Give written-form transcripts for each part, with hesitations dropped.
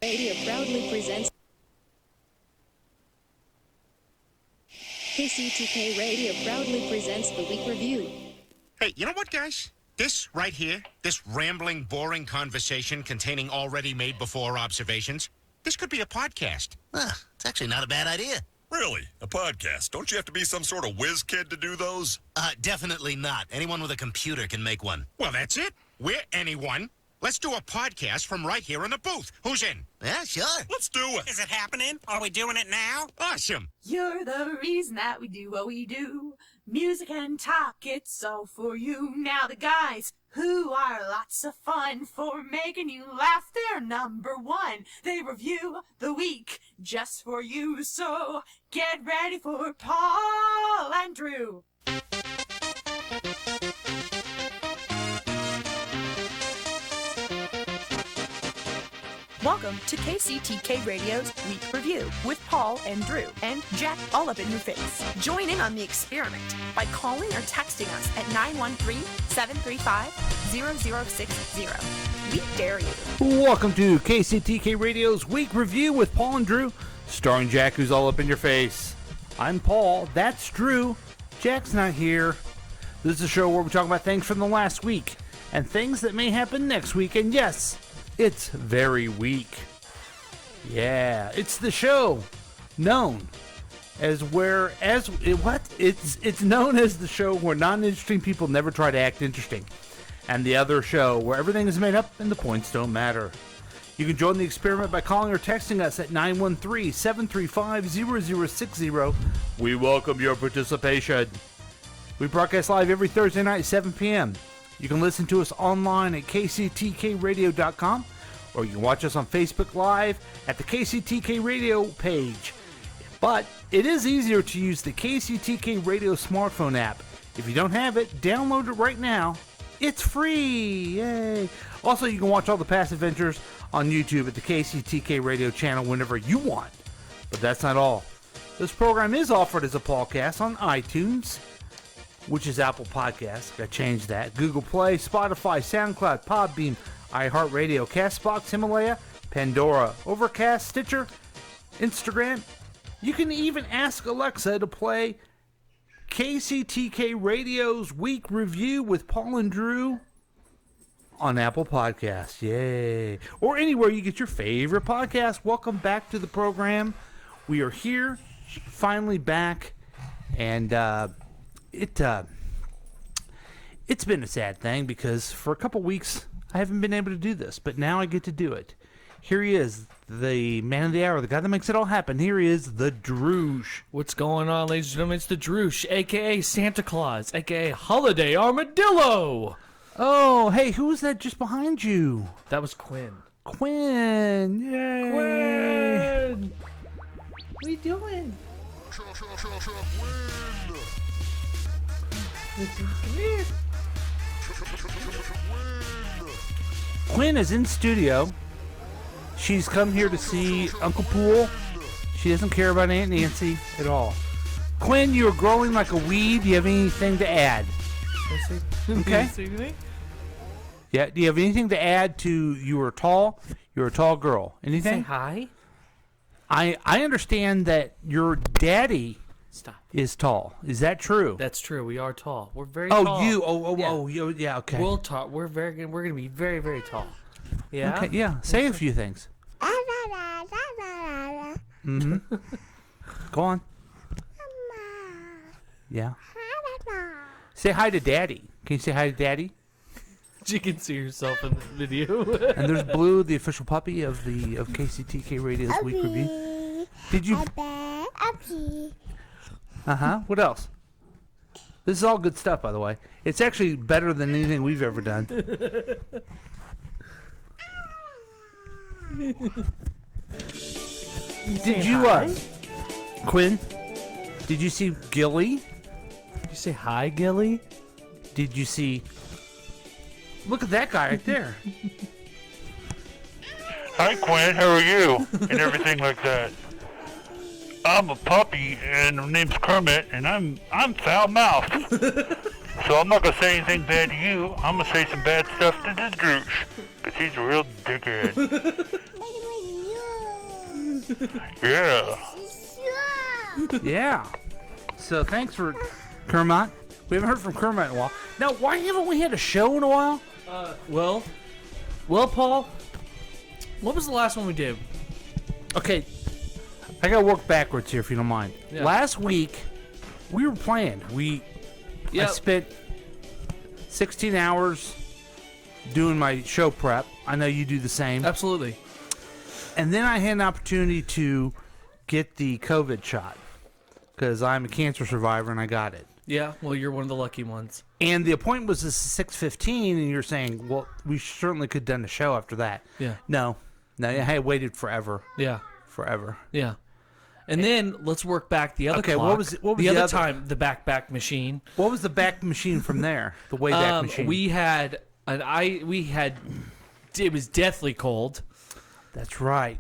Radio proudly presents KCTK Radio proudly presents the Week Review. Hey, you know what, guys? This right here, this rambling, boring conversation containing already made before observations, this could be a podcast. It's actually not a bad idea. Really? A podcast? Don't you have to be some sort of whiz kid to do those? Definitely not. Anyone with a computer can make one. Well, that's it. We're anyone. Let's do a podcast from right here in the booth. Who's in? Yeah, sure. Let's do it. Is it happening? Are we doing it now? Awesome. You're the reason that we do what we do. Music and talk, it's all for you. Now the guys who are lots of fun for making you laugh, they're number one. They review the week just for you. So get ready for Paul and Drew. Welcome to KCTK Radio's Week Review with Paul and Drew and Jack all up in your face. Join in on the experiment by calling or texting us at 913-735-0060. We dare you. Welcome to KCTK Radio's Week Review with Paul and Drew, starring Jack, who's all up in your face. I'm Paul, that's Drew, Jack's not here. This is a show where we talk about things from the last week and things that may happen next week, and yes, it's very weak. Yeah, it's the show known as it's known as the show where non-interesting people never try to act interesting, and the other show where everything is made up and the points don't matter. You can join the experiment by calling or texting us at 913-735-0060. We welcome your participation. We broadcast live every Thursday night at 7 p.m. You can listen to us online at kctkradio.com, or you can watch us on Facebook Live at the KCTK Radio page. But it is easier to use the KCTK Radio smartphone app. If you don't have it, download it right now. It's free! Yay! Also, you can watch all the past adventures on YouTube at the KCTK Radio channel whenever you want. But that's not all. This program is offered as a podcast on iTunes, which is Apple Podcasts. Got to change that. Google Play, Spotify, SoundCloud, Podbean, iHeartRadio, CastBox, Himalaya, Pandora, Overcast, Stitcher, Instagram. You can even ask Alexa to play KCTK Radio's Week Review with Paul and Drew on Apple Podcasts. Yay. Or anywhere you get your favorite podcast. Welcome back to the program. We are here, finally back, and it's been a sad thing because for a couple weeks I haven't been able to do this, but now I get to do it. Here he is, the man of the hour, the guy that makes it all happen. Here he is, the Droosh. What's going on, ladies and gentlemen? It's the Droosh, a.k.a. Santa Claus, a.k.a. Holiday Armadillo. Oh, hey, who was that just behind you? That was Quinn. Quinn, yay. Quinn! What are you doing? Quinn is in studio. She's come here to see Uncle Pool. She doesn't care about Aunt Nancy at all. Quinn, you're growing like a weed. Do you have anything to add? Okay. Yeah. Do you have anything to add to you're tall? You're a tall girl. Anything? Say hi. I understand that your daddy is tall. Is that true? That's true. We are tall. We're very tall. Yeah, okay. We'll talk. We're going to be very, very tall. Yeah. Okay, yeah. Say a few things. Mm-hmm. Go on. Yeah. Say hi to Daddy. Can you say hi to Daddy? You can see yourself in the video. And there's Blue, the official puppy of KCTK Radio's Week Review. Did you? What else? This is all good stuff, by the way. It's actually better than anything we've ever done. Did you, Quinn? Did you see Gilly? Did you say hi, Gilly? did you see? Look at that guy right there. Hi, Quinn. How are you? And everything like that. I'm a puppy, and my name's Kermit, and I'm foul-mouthed. So I'm not gonna say anything bad to you. I'm gonna say some bad stuff to this Droosh, because he's a real dickhead. Yeah. Yeah. So thanks for Kermit. We haven't heard from Kermit in a while. Now, why haven't we had a show in a while? Well, Paul, what was the last one we did? Okay, I gotta work backwards here if you don't mind. Yeah. Last week, we were playing. I Yep. spent 16 hours doing my show prep. I know you do the same. Absolutely. And then I had an opportunity to get the COVID shot because I'm a cancer survivor and I got it. Yeah, well, you're one of the lucky ones. And the appointment was at 6:15, and you're saying, well, we certainly could have done the show after that. Yeah. No, I had waited forever. Yeah. Forever. Yeah. And then let's work back the other Okay, clock. what was the other other- time? The back machine. What was the back machine from there? The way back machine. We had it was deathly cold. That's right.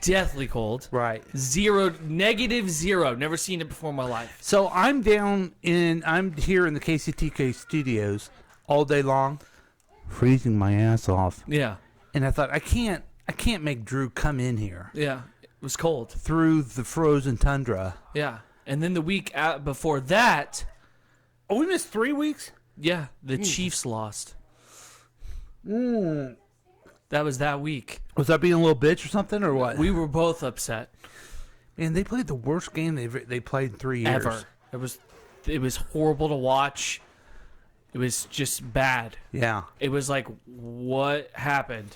Deathly cold. Right. -0. Never seen it before in my life. So I'm here in the KCTK studios all day long, freezing my ass off. Yeah. And I thought I can't make Drew come in here Yeah. It was cold. through the frozen tundra. Yeah. And then the week before that, Oh, we missed 3 weeks? yeah, the Chiefs lost. That was that week. Was I being a little bitch or something, or what? We were both upset. Man, they played the worst game they played in 3 years. Ever. It was horrible to watch. It was just bad. Yeah. It was like, what happened?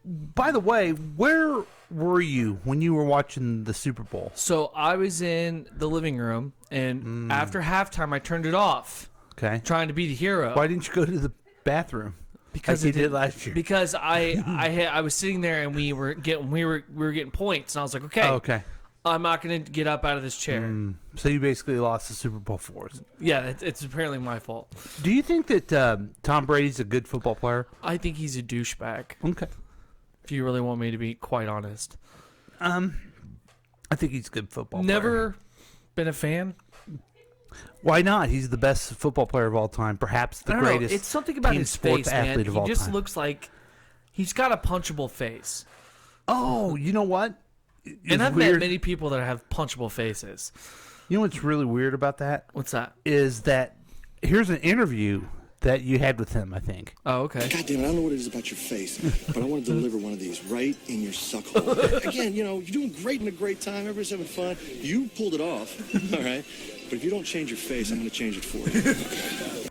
By the way, where were you when you were watching the Super Bowl? So I was in the living room, and after halftime, I turned it off, Okay. trying to be the hero. Why didn't you go to the bathroom? Because like you it did last year. Because I was sitting there, and we were getting points, and I was like, okay, Oh, okay. I'm not gonna get up out of this chair. So you basically lost the Super Bowl for us. Yeah, it's apparently my fault. Do you think that Tom Brady's a good football player? I think he's a douchebag. Okay. If you really want me to be quite honest, I think he's a good football player. never been a fan. Why not? He's the best football player of all time. Perhaps the I don't know. greatest. It's something about team his sports face, man. athlete of He all just time. looks like he's got a punchable face. Oh, you know what? And I've weird. met many people that have punchable faces. You know what's really weird about that? What's that? Is that here's an interview that you had with him, I think. Oh, okay. God damn it, I don't know what it is about your face, but I want to deliver one of these right in your suckhole. Again, you're doing great in a great time. Everybody's having fun. You pulled it off, all right? But if you don't change your face, I'm going to change it for you.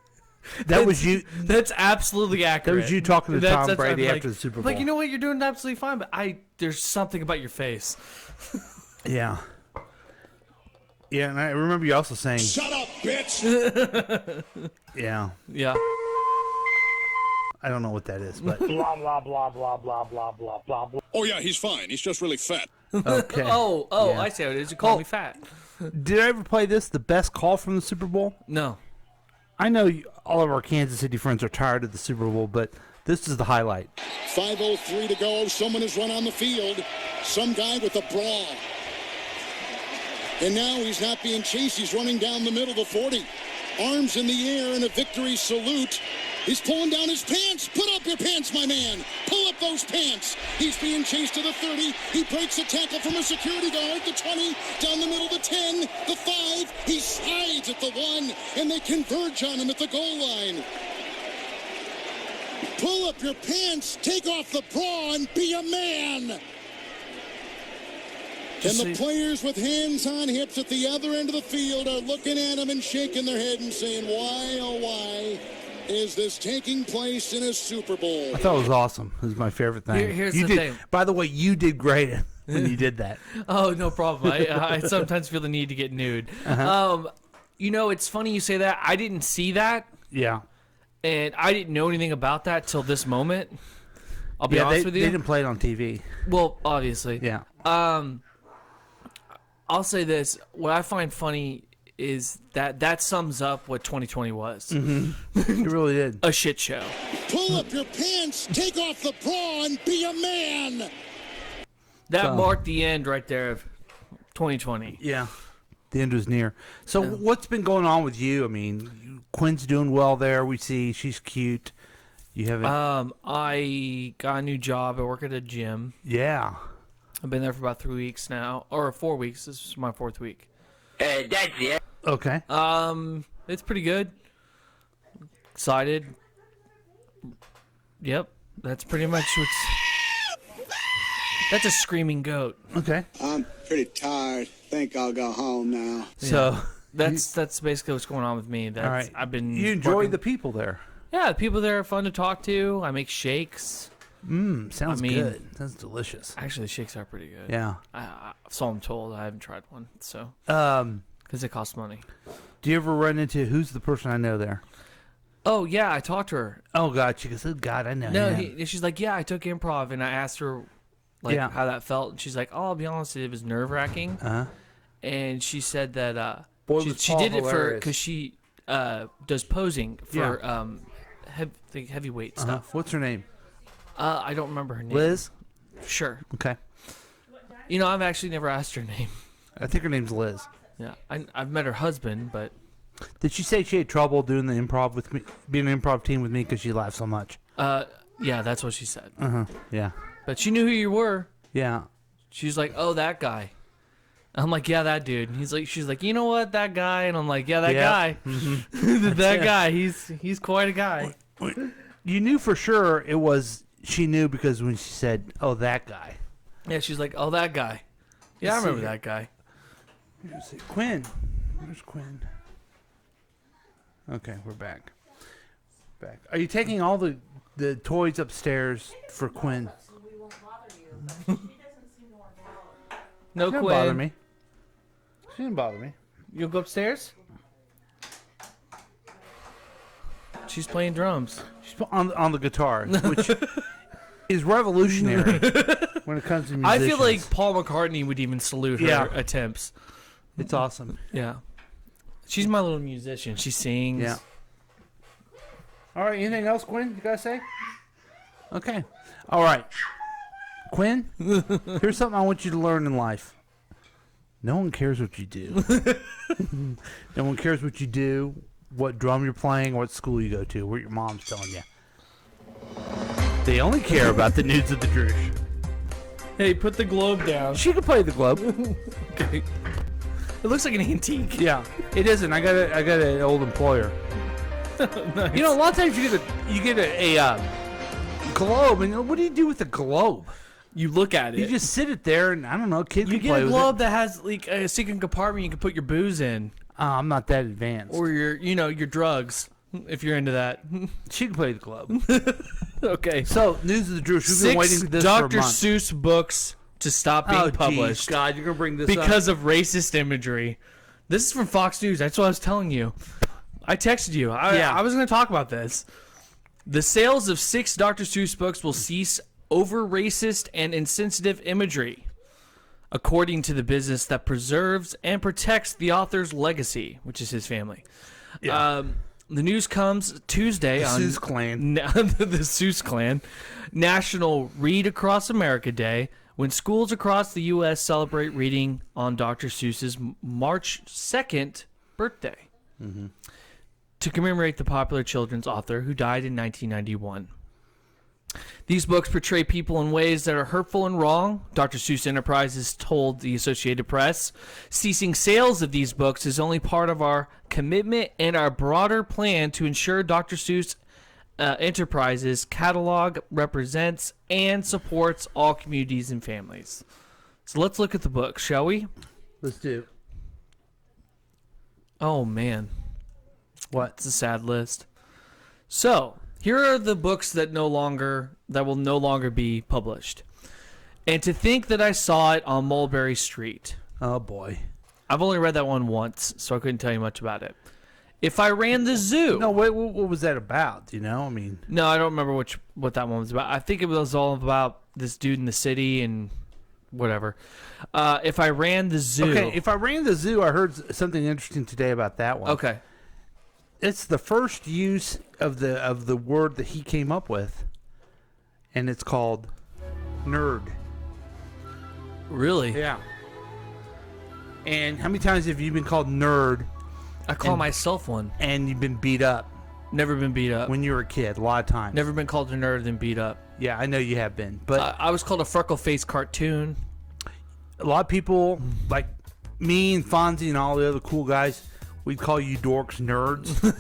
That was you. That's absolutely accurate. That was you talking to Tom Brady I'm after the Super Bowl. Like, you know what? You're doing absolutely fine, but there's something about your face. Yeah. Yeah, and I remember you also saying, Shut up, bitch! yeah, Yeah. I don't know what that is, but Blah, blah, blah, blah, blah, blah, blah, blah, blah. Oh, yeah, he's fine. He's just really fat. okay. Oh, Yeah. I see how it is. You call me fat. Did I ever play this? The best call from the Super Bowl? No. I know all of our Kansas City friends are tired of the Super Bowl, but this is the highlight. 5:03 to go. Someone has run on the field. Some guy with a bra. And now he's not being chased. He's running down the middle of the 40. Arms in the air in a victory salute. He's pulling down his pants. Put up your pants, my man. Pull up those pants. He's being chased to the 30. He breaks a tackle from a security guard. The 20, down the middle, the 10, the 5. He slides at the 1, and they converge on him at the goal line. Pull up your pants, take off the bra, and be a man. And the players with hands on hips at the other end of the field are looking at him and shaking their head and saying, why, oh, why is this taking place in a Super Bowl? I thought it was awesome. It was my favorite thing. Here's you the did, thing. By the way, you did great when you did that. Oh, no problem. I sometimes feel the need to get nude. It's funny you say that. I didn't see that, Yeah. and I didn't know anything about that till this moment. I'll be honest with you. They didn't play it on TV. Well, obviously. Yeah. I'll say this. What I find funny is that sums up what 2020 was. It really did. A shit show. Pull up your pants, take off the bra, and be a man. That marked the end right there of 2020. Yeah. The end was near. So what's been going on with you? I mean, Quinn's doing well there. We see she's cute. You haven't. I got a new job. I work at a gym. Yeah. I've been there for about 3 weeks now, or 4 weeks. This is my 4th week. That's it. Okay. It's pretty good. Excited. Yep. That's pretty much what's. That's a screaming goat. Okay. I'm pretty tired. Think I'll go home now. So that's basically what's going on with me. That's, all right. I've been. You enjoy working. the people there. Yeah, the people there are fun to talk to. I make shakes. Sounds good. Sounds delicious. Actually, the shakes are pretty good. Yeah. So I'm told. I haven't tried one. So. Because it costs money. Do you ever run into who's the person I know there? Oh yeah, I talked to her. Oh God, she goes, oh God, I know. No, him. she's like, yeah, I took improv, and I asked her how that felt, and she's like, oh, I'll be honest, it was nerve wracking. And she said that she did it because she does posing for heavyweight stuff. What's her name? I don't remember her name. Liz? Sure. Okay. You know, I've actually never asked her name. I think her name's Liz. Yeah, I've met her husband, but... Did she say she had trouble doing the improv with me, being an improv team with me because she laughed so much? Yeah, that's what she said. Yeah. But she knew who you were. Yeah. She's like, oh, that guy. I'm like, yeah, that dude. And she's like, you know what, that guy? And I'm like, yeah, that guy. That guy. He's quite a guy. You knew for sure it was, she knew because when she said, oh, that guy. Yeah, she's like, oh, that guy. Yeah, I remember that guy. Quinn. Where's Quinn? Okay, we're back. Are you taking all the toys upstairs for Quinn? No, She didn't Quinn. bother me. She didn't bother me. You'll go upstairs? She's playing drums. She's on the guitar, which is revolutionary when it comes to musicians. I feel like Paul McCartney would even salute her attempts. It's awesome. Yeah. She's my little musician. She sings. Yeah. All right, anything else, Quinn, you gotta say? Okay. All right. Quinn, here's something I want you to learn in life. No one cares what you do. No one cares what you do, what drum you're playing, what school you go to, what your mom's telling you. They only care about the nudes of the Drush. Hey, put the globe down. She can play the globe. Okay. It looks like an antique. Yeah, it isn't. I got an old employer. Nice. You know, a lot of times you get a globe, and what do you do with the globe? You look at it. You just sit it there, and I don't know, kids You can play get a with globe that has like a secret compartment you can put your booze in, I'm not that advanced. or your drugs, if you're into that. She can play the globe. Okay. So, news of the Drush. We've been waiting for this Dr. for a month. Seuss books to stop being published. Geez, God, you're gonna bring this because up. of racist imagery. This is from Fox News. That's what I was telling you. I texted you. I was going to talk about this. The sales of 6 Dr. Seuss books will cease over racist and insensitive imagery, according to the business that preserves and protects the author's legacy, which is his family. Yeah. The news comes Tuesday on Seuss clan. the Seuss clan, National Read Across America Day, when schools across the U.S. celebrate reading on Dr. Seuss's March 2nd birthday to commemorate the popular children's author who died in 1991. These books portray people in ways that are hurtful and wrong. Dr. Seuss Enterprises told the Associated Press, ceasing sales of these books is only part of our commitment and our broader plan to ensure Dr. Seuss Enterprises catalog represents and supports all communities and families. So let's look at the books, shall we? Let's do. Oh, man. What? It's a sad list. So, here are the books that will no longer be published. And to think that I saw it on Mulberry Street. Oh, boy. I've only read that one once, so I couldn't tell you much about it. If I Ran the Zoo. No, wait, what was that about? Do you know? I mean, No, I don't remember what that one was about. I think it was all about this dude in the city and whatever. If I ran the zoo. Okay, if I ran the zoo, I heard something interesting today about that one. Okay. It's the first use of the word that he came up with, and it's called nerd. Really? Yeah. And how many times have you been called nerd? I call myself one. And you've been beat up. Never been beat up. When you were a kid, a lot of times. Never been called a nerd and beat up. Yeah, I know you have been. But I was called a freckle-faced cartoon. A lot of people, like me and Fonzie and all the other cool guys, we'd call you dorks nerds,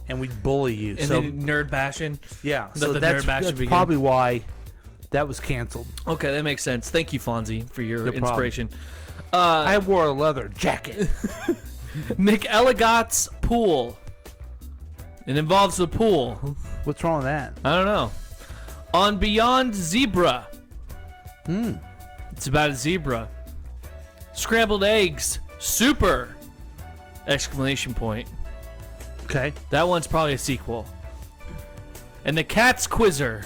and we'd bully you. And then nerd bashing. Yeah, Let so the that's nerd bashing begin. probably why that was canceled. Okay, that makes sense. Thank you, Fonzie, for your No problem. inspiration. I wore a leather jacket. McElligott's pool. It involves the pool. What's wrong with that? I don't know. On Beyond Zebra. It's about a zebra. Scrambled eggs. Super! Exclamation point. Okay. That one's probably a sequel. And the Cat's Quizzer.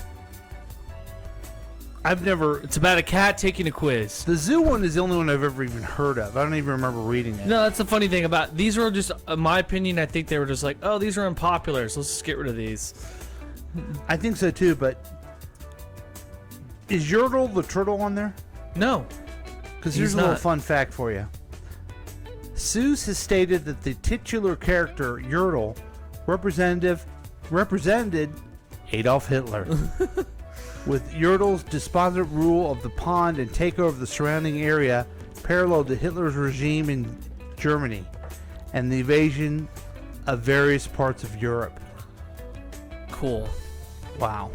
I've never... It's about a cat taking a quiz. The zoo one is the only one I've ever even heard of. I don't even remember reading it. No, that's the funny thing about... These were just, in my opinion, I think they were just like, oh, these are unpopular, so let's just get rid of these. I think so too, but... Is Yertle the turtle on there? No. Because He's here's a little not. fun fact for you. Seuss has stated that the titular character, Yertle, represented Adolf Hitler. With Yertle's despondent rule of the pond and takeover of the surrounding area parallel to Hitler's regime in Germany and the invasion of various parts of Europe. Cool. Wow.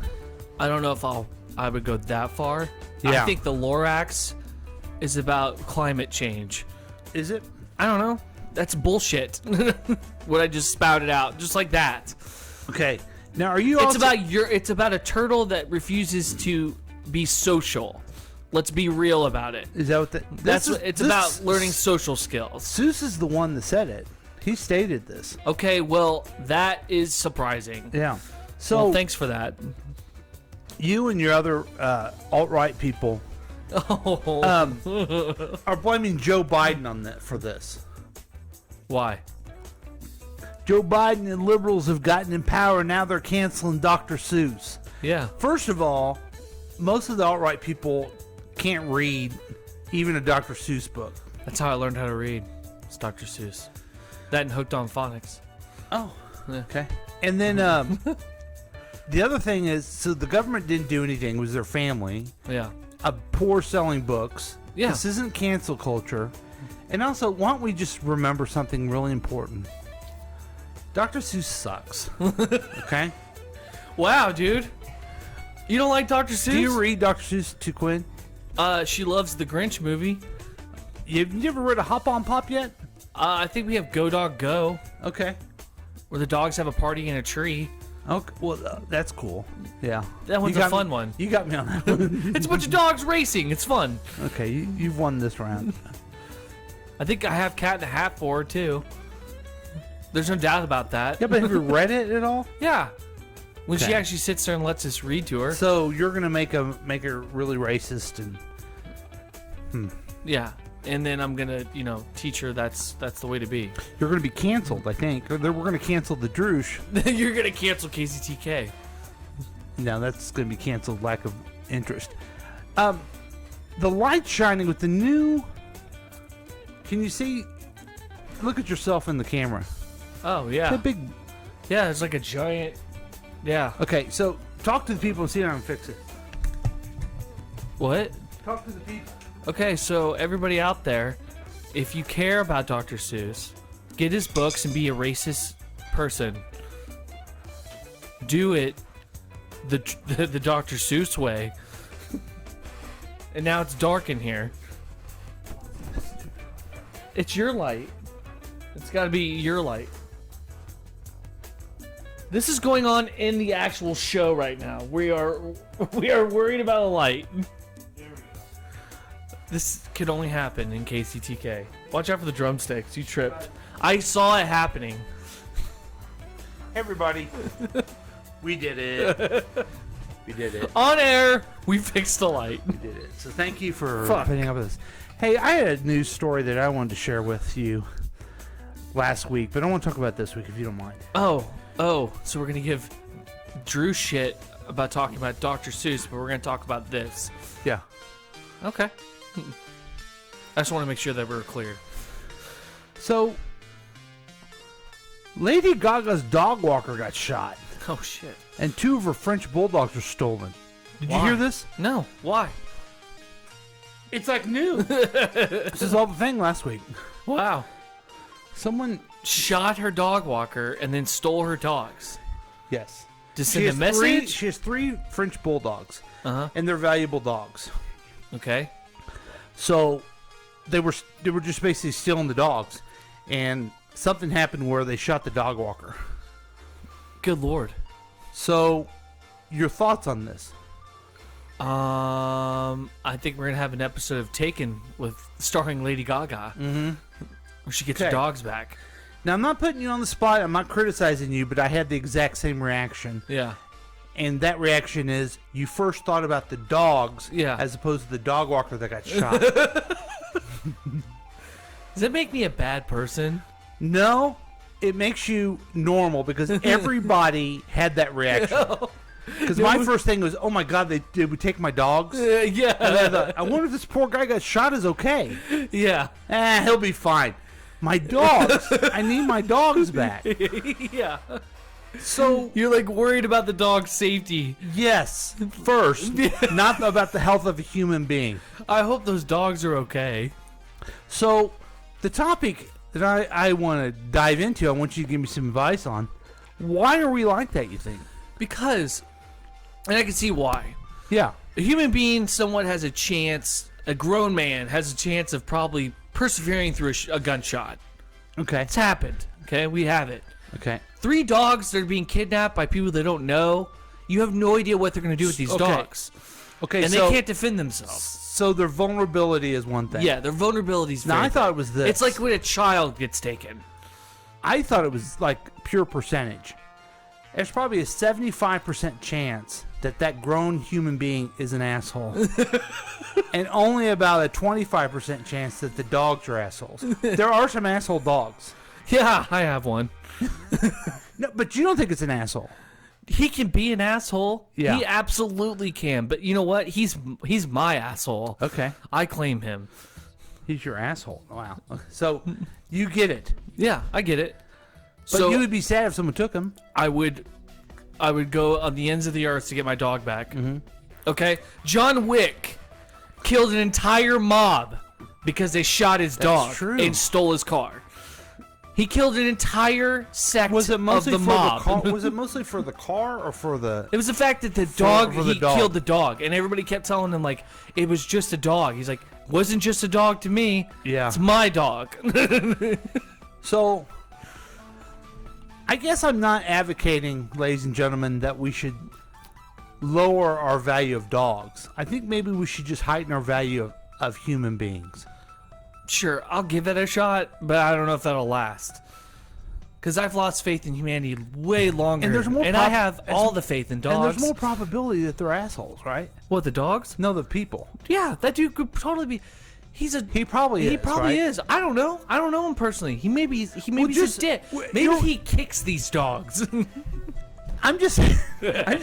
I don't know if I would go that far. Yeah. I think the Lorax is about climate change. Is it? I don't know. That's bullshit. What I just spouted out, just like that. Okay. Now, are you? It's about a turtle that refuses to be social. Let's be real about it. Is that what it's about learning social skills. Seuss is the one that said it. He stated this. Okay, well, that is surprising. Yeah. So well, thanks for that. You and your other alt-right people are blaming Joe Biden on that for this. Why? Joe Biden and liberals have gotten in power, and now they're canceling Dr. Seuss. Yeah. First of all, most of the alt-right people can't read even a Dr. Seuss book. That's how I learned how to read. It's Dr. Seuss. That and Hooked on Phonics. Oh, yeah. Okay. And then the other thing is, so the government didn't do anything. It was their family. Yeah. Poor selling books. Yeah. This isn't cancel culture. And also, why don't we just remember something really important? Dr. Seuss sucks. Okay? Wow, dude. You don't like Dr. Seuss? Do you read Dr. Seuss to Quinn? She loves the Grinch movie. You ever read a Hop on Pop yet? I think we have Go Dog Go. Okay. Where the dogs have a party in a tree. Okay. Well, that's cool. Yeah. That one's a fun one. You got me on that one. It's a bunch of dogs racing. It's fun. Okay, you've won this round. I think I have Cat in the Hat for her, too. There's no doubt about that. Yeah, but have you read it at all? Yeah. When she Okay. actually sits there and lets us read to her. So you're gonna make her really racist and Yeah. And then I'm gonna, teach her that's the way to be. you're gonna be canceled, I think. Or we're gonna cancel the Droosh. You're gonna cancel KCTK. No, that's gonna be canceled. Lack of interest. The light shining with the new. Can you see? Look at yourself in the camera. Oh yeah. That big. Yeah, it's like a giant. Yeah. Okay, so talk to the people and see how I can fix it. What? Talk to the people. Okay, so everybody out there, if you care about Dr. Seuss, get his books and be a racist person. Do it the Dr. Seuss way. And now it's dark in here. It's your light. It's got to be your light. This is going on in the actual show right now. We are worried about a light. This could only happen in KCTK. Watch out for the drumsticks. You tripped. I saw it happening. Everybody, we did it. We did it. On air, we fixed the light. We did it. So thank you for Fuck. putting up with this. Hey, I had a news story that I wanted to share with you last week, but I want to talk about this week if you don't mind. Oh, so we're going to give Drew shit about talking about Dr. Seuss, but we're going to talk about this. Yeah. Okay. I just want to make sure that we're clear. So, Lady Gaga's dog walker got shot, Oh, shit. and 2 of her French bulldogs were stolen. Did you Why? hear this? No. Why? It's like new. This is all the thing last week. Wow. Someone, Shot her dog walker and then stole her dogs. yes. To send a message? She has 3 French bulldogs, Uh-huh. and they're valuable dogs. Okay. So they were just basically stealing the dogs, and something happened where they shot the dog walker. Good Lord. So, your thoughts on this? I think we're gonna have an episode of Taken with starring Lady Gaga, where she gets her Okay. dogs back. Now, I'm not putting you on the spot. I'm not criticizing you, but I had the exact same reaction. Yeah. And that reaction is you first thought about the dogs Yeah. as opposed to the dog walker that got shot. Does that make me a bad person? No, it makes you normal because everybody had that reaction. Because my first thing was, oh my God, they would take my dogs. Yeah. And I thought, I wonder if this poor guy got shot is okay. Yeah. He'll be fine. My dogs, I need my dogs back. Yeah. So, You're like worried about the dog's safety. yes, first, not about the health of a human being. I hope those dogs are okay. So, the topic that I want to dive into, I want you to give me some advice on. Why are we like that, you think? Because, and I can see why. Yeah. A human being somewhat has a chance, a grown man has a chance of probably persevering through a gunshot. Okay. It's happened. Okay, we have it. Okay. 3 dogs that are being kidnapped by people they don't know. You have no idea what they're going to do with these Okay. dogs. Okay, And so, they can't defend themselves. so their vulnerability is one thing. Yeah, their vulnerabilities. Now, I thought it was this. It's like when a child gets taken. I thought it was like pure percentage. There's probably a 75% chance that grown human being is an asshole. And only about a 25% chance that the dogs are assholes. There are some asshole dogs. Yeah, I have one. No, but you don't think it's an asshole. He can be an asshole. Yeah. He absolutely can. But you know what? He's my asshole. Okay. I claim him. He's your asshole. Wow. So you get it. Yeah, I get it. But So you would be sad if someone took him. I would go on the ends of the earth to get my dog back. Mm-hmm. Okay? John Wick killed an entire mob because they shot his dog true. and stole his car. He killed an entire sect Was it mostly of the for mob. the car? Was it mostly for the car or for the? It was the fact that the dog, for the he dog. killed the dog, and everybody kept telling him, like, it was just a dog. He's like, wasn't just a dog to me. Yeah. It's my dog. So, I guess I'm not advocating, ladies and gentlemen, that we should lower our value of dogs. I think maybe we should just heighten our value of human beings. Sure, I'll give it a shot, but I don't know if that'll last. Because I've lost faith in humanity way longer, And there's more I have all the faith in dogs. And there's more probability that they're assholes, right? What, the dogs? No, the people. Yeah, that dude could totally be. He probably is. right? is. I don't know. I don't know him personally. He maybe he's just- a dick. you Maybe know- he kicks these dogs. I'm just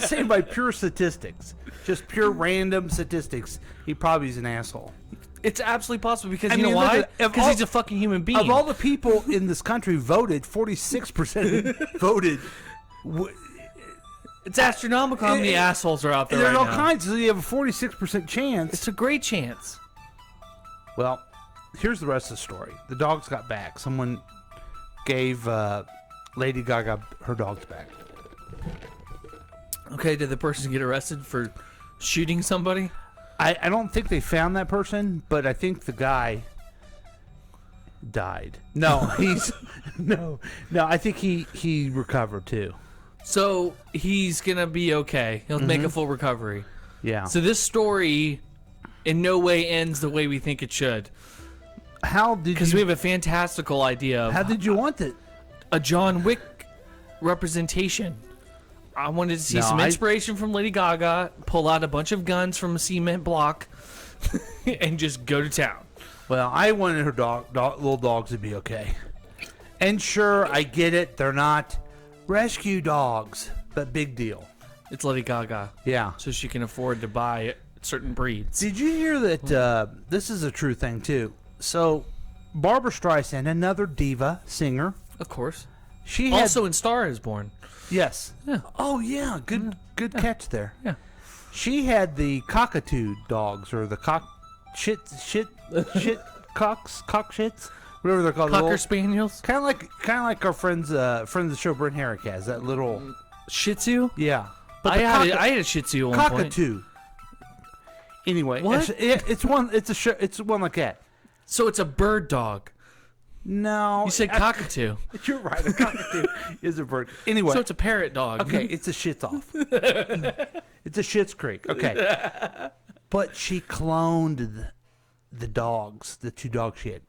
saying by pure statistics, just pure random statistics, he probably is an asshole. It's absolutely possible because I you know mean, look why? at- of Because all- he's a fucking human being. Of all the people in this country voted, 46% voted. It's astronomical how many assholes are out there There's right all now. kinds, so you have a 46% chance. It's a great chance. Well, here's the rest of the story. The dogs got back. Someone gave Lady Gaga her dogs back. Okay, did the person get arrested for shooting somebody? I don't think they found that person, but I think the guy died. No, he's no. I think he recovered too. So he's gonna be okay. He'll make a full recovery. Yeah. So this story in no way ends the way we think it should. How did Because you? we have a fantastical idea of How did you want it? a John Wick representation I wanted to see No, some inspiration from Lady Gaga, pull out a bunch of guns from a cement block, and just go to town. Well, I wanted her little dogs to be okay. And sure, I get it. They're not rescue dogs, but big deal. It's Lady Gaga. Yeah. So she can afford to buy certain breeds. Did you hear that this is a true thing, too? So, Barbra Streisand, another diva singer. Of course. She had, also in Star is Born. Yes. Yeah. Oh, yeah. Good catch there. Yeah. She had the cockatoo dogs, or the cock shits, whatever they're called. Cocker Spaniels? Kind of like our friends of the show, Brent Herrick has, that little... Shih Tzu? Yeah. But I had a Shih Tzu at one point. Cockatoo. Anyway, What? it's one like that. So it's a bird dog. No. You said cockatoo. You're right. A cockatoo is a bird. Anyway. So it's a parrot dog. Okay, it's a shits off. It's a Schitt's Creek. Okay. But she cloned the dogs, the two dogs she had.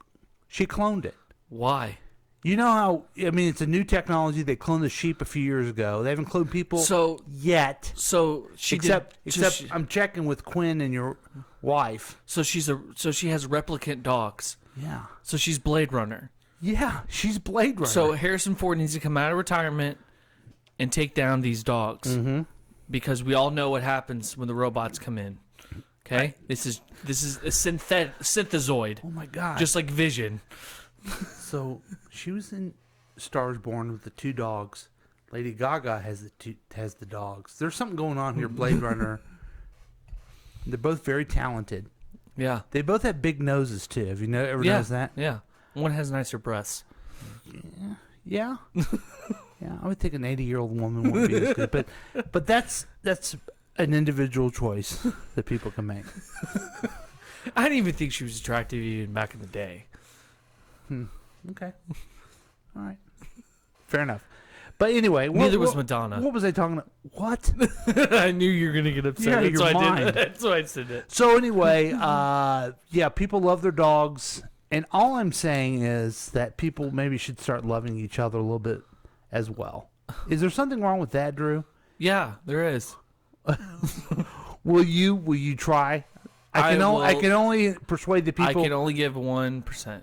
She cloned it. Why? You know how, I mean, it's a new technology. They cloned the sheep a few years ago. They haven't cloned people yet. So she except I'm checking with Quinn and your wife. So she has replicant dogs. Yeah. So she's Blade Runner. Yeah, she's Blade Runner. So Harrison Ford needs to come out of retirement and take down these dogs. Mm-hmm. Because we all know what happens when the robots come in. Okay? This is a synthezoid. Oh my god. Just like Vision. So she was in Stars Born with the two dogs. Lady Gaga has the dogs. There's something going on here, Blade Runner. They're both very talented. Yeah. They both have big noses too. Have you ever noticed that? Yeah. One has nicer breasts. Yeah. Yeah. I would think an 80-year-old woman wouldn't be as good, but that's an individual choice that people can make. I didn't even think she was attractive even back in the day. Okay. All right. Fair enough. But anyway, neither was Madonna. What was I talking about? What? I knew you were gonna get upset. Yeah, That's why I said it. So anyway, yeah, people love their dogs, and all I'm saying is that people maybe should start loving each other a little bit as well. Is there something wrong with that, Drew? Yeah, there is. Will you try? I can only persuade the people. I can only give 1%.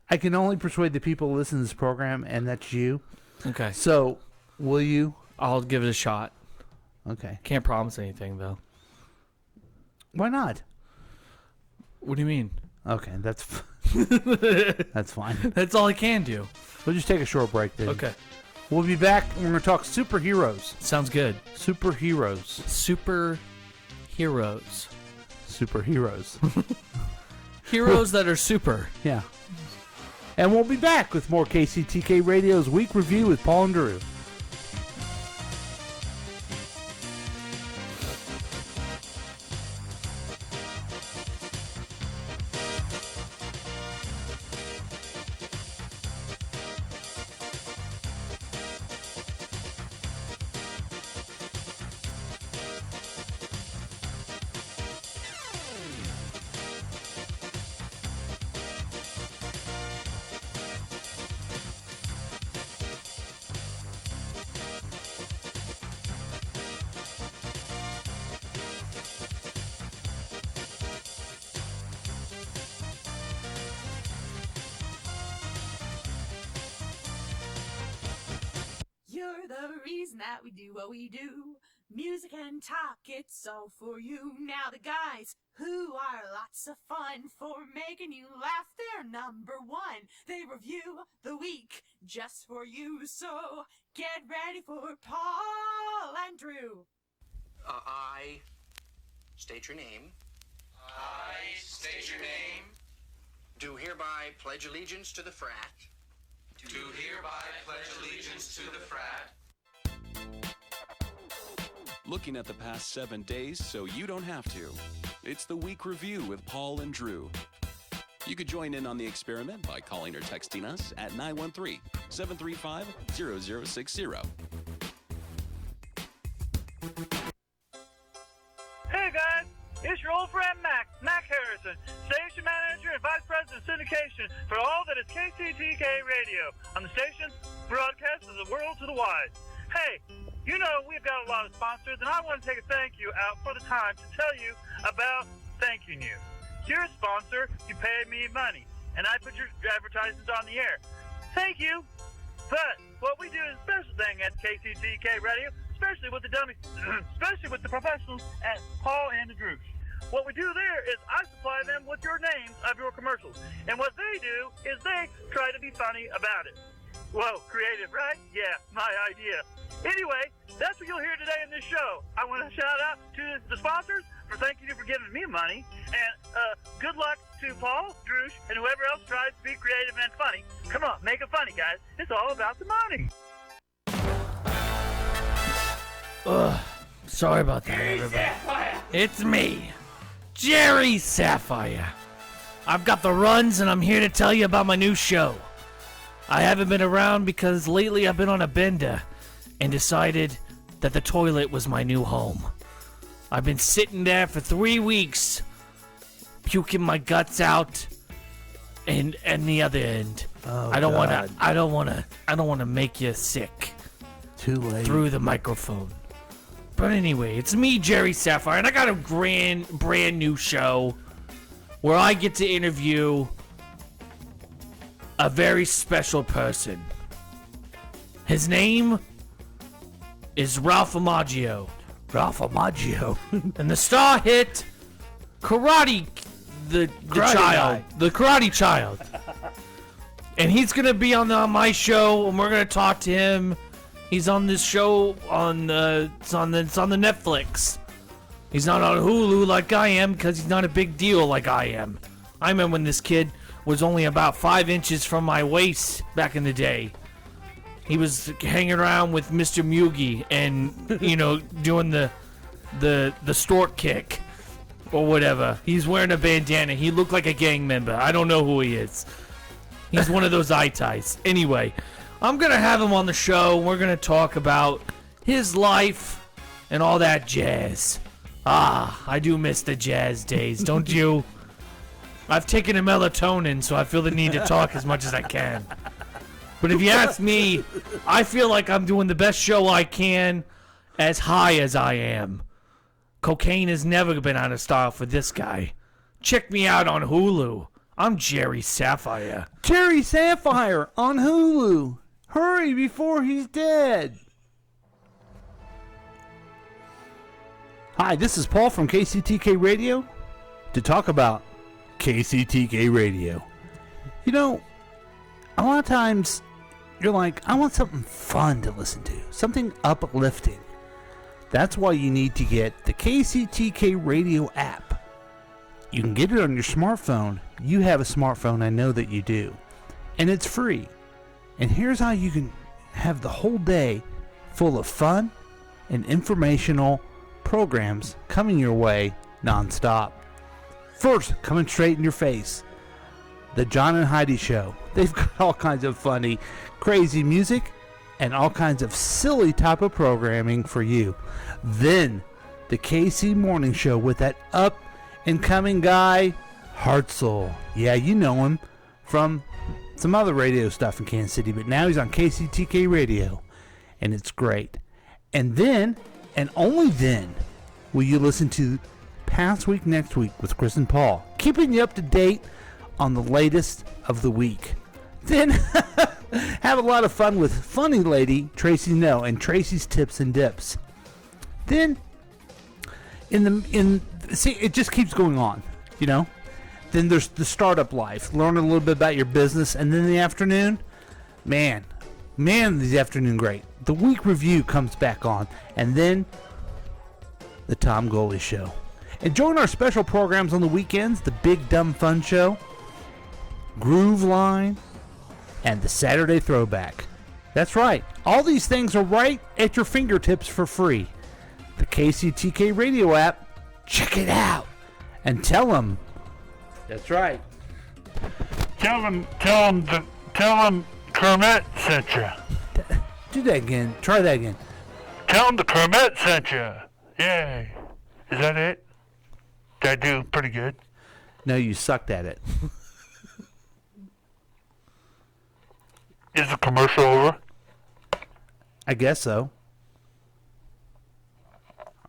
I can only persuade the people who listen to this program, and that's you. Okay. So, will you? I'll give it a shot. Okay. Can't promise anything, though. Why not? What do you mean? Okay, that's fine. That's all I can do. We'll just take a short break then. Okay. We'll be back. We're going to talk superheroes. Sounds good. Superheroes. Superheroes. Heroes that are super. Yeah. And we'll be back with more KCTK Radio's Week Review with Paul and Drew. You're the reason that we do what we do. Music and talk, it's all for you. Now the guys who are lots of fun for making you laugh, they're number one. They review the week just for you. So get ready for Paul and Drew. I state your name. I state your name. Do hereby pledge allegiance to the frat. Do hereby pledge allegiance to the frat. Looking at the past 7 days so you don't have to. It's the Week Review with Paul and Drew. You could join in on the experiment by calling or texting us at 913-735-0060. Hey guys, it's your old friend Mac Harrison, station manager and vice president of syndication for all that is KCTK Radio on the station broadcast of the world to the wide. Hey, You know, we've got a lot of sponsors, and I want to take a thank you out for the time to tell you about thanking you. You're a sponsor, you pay me money, and I put your advertisements on the air. Thank you. But what we do is a special thing at KCTK Radio, especially with the dummies, especially with the professionals at Paul and the Droosh. What we do there is I supply them with your names of your commercials. And what they do is they try to be funny about it. Whoa, creative, right? Yeah, my idea. Anyway, that's what you'll hear today in this show. I want to shout out to the sponsors for thanking you for giving me money. And good luck to Paul, Droosh, and whoever else tries to be creative and funny. Come on, make it funny, guys. It's all about the money. Ugh, sorry about that, everybody. It's me, Jerry Sapphire. I've got the runs, and I'm here to tell you about my new show. I haven't been around because lately I've been on a bender and decided that the toilet was my new home. I've been sitting there for 3 weeks, puking my guts out, and the other end. Oh, I don't God. want to make you sick. Too late. Through the microphone. But anyway, it's me, Jerry Sapphire, and I got a brand new show where I get to interview a very special person. His name is Ralph Amaggio. Ralph Amaggio. And the star hit Karate Child. And he's gonna be on my show, and we're gonna talk to him. He's on this show on it's on the Netflix. He's not on Hulu like I am because he's not a big deal like I am. I remember when this kid was only about 5 inches from my waist back in the day. He was hanging around with Mr. Mugi and doing the stork kick or whatever. He's wearing a bandana. He looked like a gang member. I don't know who he is. He's one of those eye-ties. Anyway, I'm going to have him on the show. We're going to talk about his life and all that jazz. I do miss the jazz days, don't you? I've taken a melatonin, so I feel the need to talk as much as I can. But if you ask me, I feel like I'm doing the best show I can as high as I am. Cocaine has never been out of style for this guy. Check me out on Hulu. I'm Jerry Sapphire. Jerry Sapphire on Hulu. Hurry before he's dead. Hi, this is Paul from KCTK Radio to talk about KCTK Radio. You know, a lot of times you're like, I want something fun to listen to, something uplifting. That's why you need to get the KCTK Radio app. You can get it on your smartphone. You have a smartphone, I know that you do. And it's free. And here's how you can have the whole day full of fun and informational programs coming your way nonstop. First, coming straight in your face, the John and Heidi Show. They've got all kinds of funny, crazy music and all kinds of silly type of programming for you. Then, the KC Morning Show with that up-and-coming guy, Hartzell. Yeah, you know him from some other radio stuff in Kansas City, but now he's on KCTK Radio, and it's great. And then, and only then, will you listen to Past Week Next Week with Chris and Paul, keeping you up to date on the latest of the week. Then have a lot of fun with funny lady Tracy No and Tracy's Tips and Dips. Then see, it just keeps going on, you know. Then there's the startup life, learn a little bit about your business, and then in the afternoon, man, the afternoon great. The week review comes back on, and then the Tom Goley Show. And join our special programs on the weekends, the Big Dumb Fun Show, Groove Line, and the Saturday Throwback. That's right. All these things are right at your fingertips for free. The KCTK Radio app. Check it out. And tell them. That's right. Tell them Kermit sent you. Do that again. Try that again. Tell them the Kermit sent you. Yay. Is that it? Did I do pretty good? No, you sucked at it. Is the commercial over? I guess so.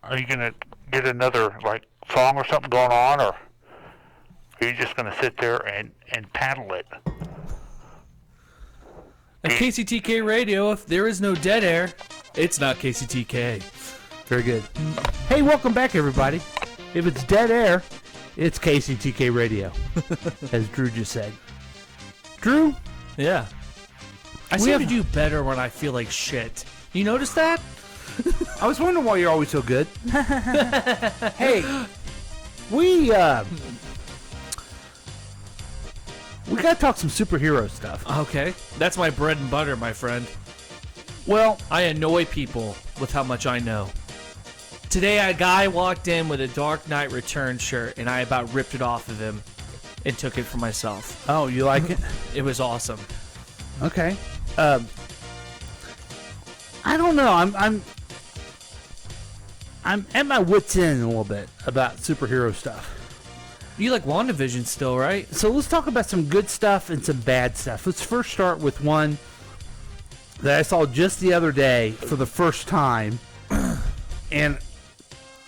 are you gonna get another like song or something going on, or are you just gonna sit there and paddle it? At KCTK Radio, if there is no dead air, it's not KCTK. Very good. Hey, welcome back, everybody. If it's dead air, it's KCTK Radio, as Drew just said. Drew? Yeah. I seem to do better when I feel like shit. You notice that? I was wondering why you're always so good. Hey, we gotta talk some superhero stuff. Okay. That's my bread and butter, my friend. Well, I annoy people with how much I know. Today, a guy walked in with a Dark Knight Returns shirt, and I about ripped it off of him and took it for myself. Oh, you like it? It was awesome. Okay. I don't know. I'm at my wit's end a little bit about superhero stuff. You like WandaVision still, right? So let's talk about some good stuff and some bad stuff. Let's first start with one that I saw just the other day for the first time, and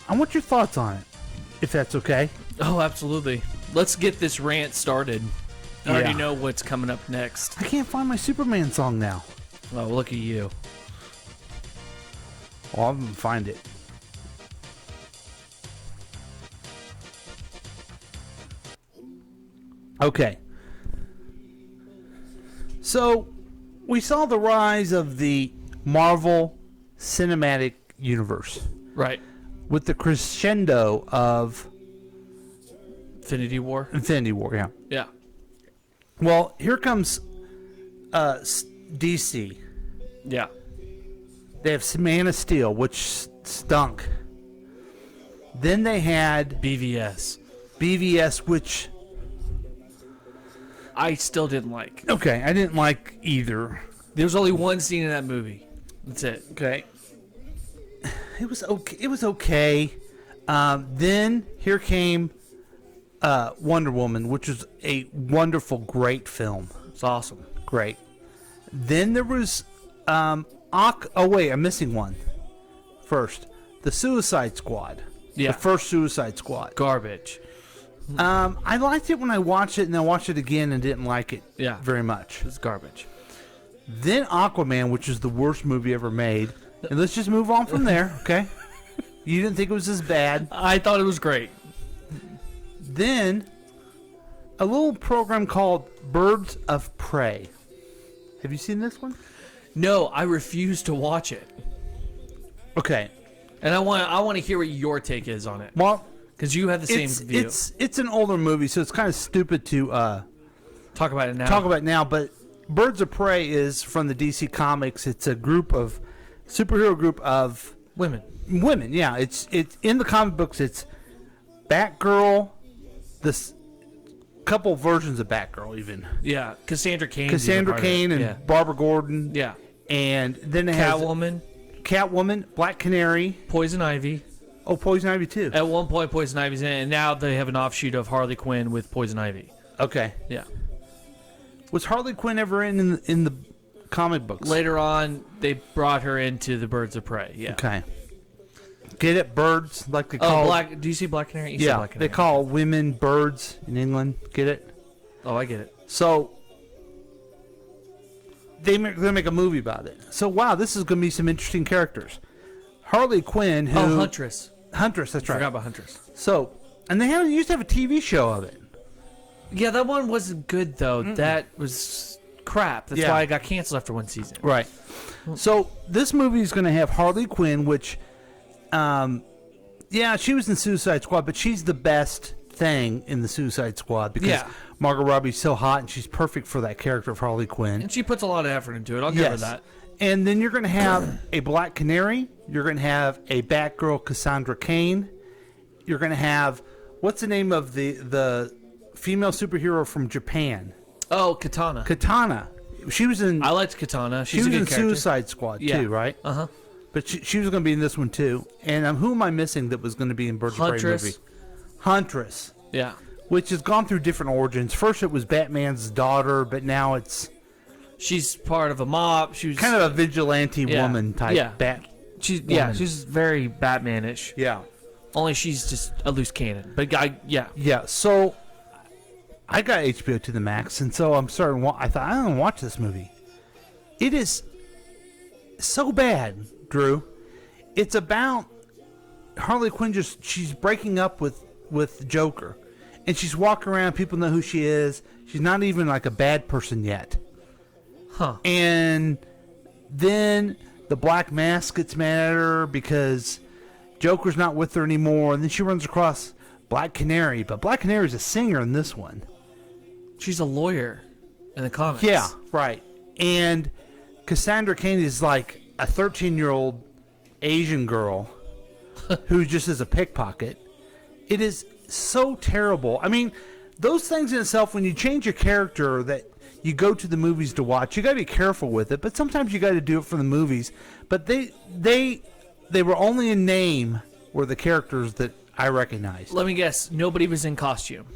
I want your thoughts on it, if that's okay. Oh, absolutely. Let's get this rant started. I already know what's coming up next. I can't find my Superman song now. Oh, look at you. Well, I'm going to find it. Okay. So, we saw the rise of the Marvel Cinematic Universe. Right. With the crescendo of Infinity War? Infinity War, yeah. Yeah. Well, here comes DC. Yeah. They have Man of Steel, which stunk. Then they had BVS, which I still didn't like. Okay, I didn't like either. There was only one scene in that movie. That's it. Okay. It was okay. Then here came Wonder Woman, which was a wonderful, great film. It's awesome. Great. Then there was oh wait, I'm missing one. First, the Suicide Squad. Yeah. The first Suicide Squad. Garbage. I liked it when I watched it, and then I watched it again and didn't like it very much. It's garbage. Then Aquaman, which is the worst movie ever made. And let's just move on from there, okay? You didn't think it was as bad. I thought it was great. Then a little program called Birds of Prey. Have you seen this one? No, I refuse to watch it. Okay. And I want to hear what your take is on it. Well, because you have the same view. It's an older movie, so it's kind of stupid to talk about it now. But Birds of Prey is from the DC Comics. It's a superhero group of women. Women, yeah. It's in the comic books. It's Batgirl, this couple versions of Batgirl, even. Yeah, Cassandra Cain. And Barbara Gordon. Yeah. And then it has Catwoman, Black Canary, Poison Ivy. Oh, Poison Ivy too. At one point, Poison Ivy's in it, and now they have an offshoot of Harley Quinn with Poison Ivy. Okay. Yeah. Was Harley Quinn ever in the comic books? Later on, they brought her into the Birds of Prey. Yeah. Okay. Get it? Birds, like they call. Black. Do you see Black Canary? You see yeah. Black Canary. They call women birds in England. Get it? Oh, I get it. So they're going to make a movie about it. So wow, this is going to be some interesting characters. Harley Quinn, who Huntress. Huntress, that's right. Forgot about Huntress. So, and they used to have a TV show of it. Yeah, that one wasn't good though. Mm-mm. That was crap. That's why it got canceled after one season. Right. So this movie is going to have Harley Quinn, which, she was in Suicide Squad, but she's the best thing in the Suicide Squad because Margot Robbie's so hot and she's perfect for that character of Harley Quinn. And she puts a lot of effort into it. I'll give her that. And then you're going to have a Black Canary. You're going to have a Batgirl, Cassandra Cain. You're going to have, what's the name of the female superhero from Japan? Oh, Katana. Katana. She was in. I liked Katana. She was in Suicide Squad too, right? Uh huh. But she was going to be in this one too. And who am I missing that was going to be in Birds of Prey movie? Huntress. Yeah. Which has gone through different origins. First, it was Batman's daughter, but now it's. She's part of a mob. She was kind of a vigilante woman type. Yeah. she's very Batman-ish. Yeah. Only she's just a loose cannon. But yeah. Yeah, so I got HBO to the max, and so I'm starting. I thought I'm gonna watch this movie. It is so bad, Drew. It's about Harley Quinn. She's breaking up with Joker, and she's walking around. People know who she is. She's not even like a bad person yet. Huh. And then the Black Mask gets mad at her because Joker's not with her anymore, and then she runs across Black Canary, but Black Canary's a singer in this one. She's a lawyer in the comics. Yeah, right. And Cassandra Cain is like a 13-year-old Asian girl who just is a pickpocket. It is so terrible. I mean, those things in itself, when you change your character that you go to the movies to watch, you got to be careful with it, but sometimes you got to do it for the movies. But they were only in name were the characters that I recognized. Let me guess. Nobody was in costume.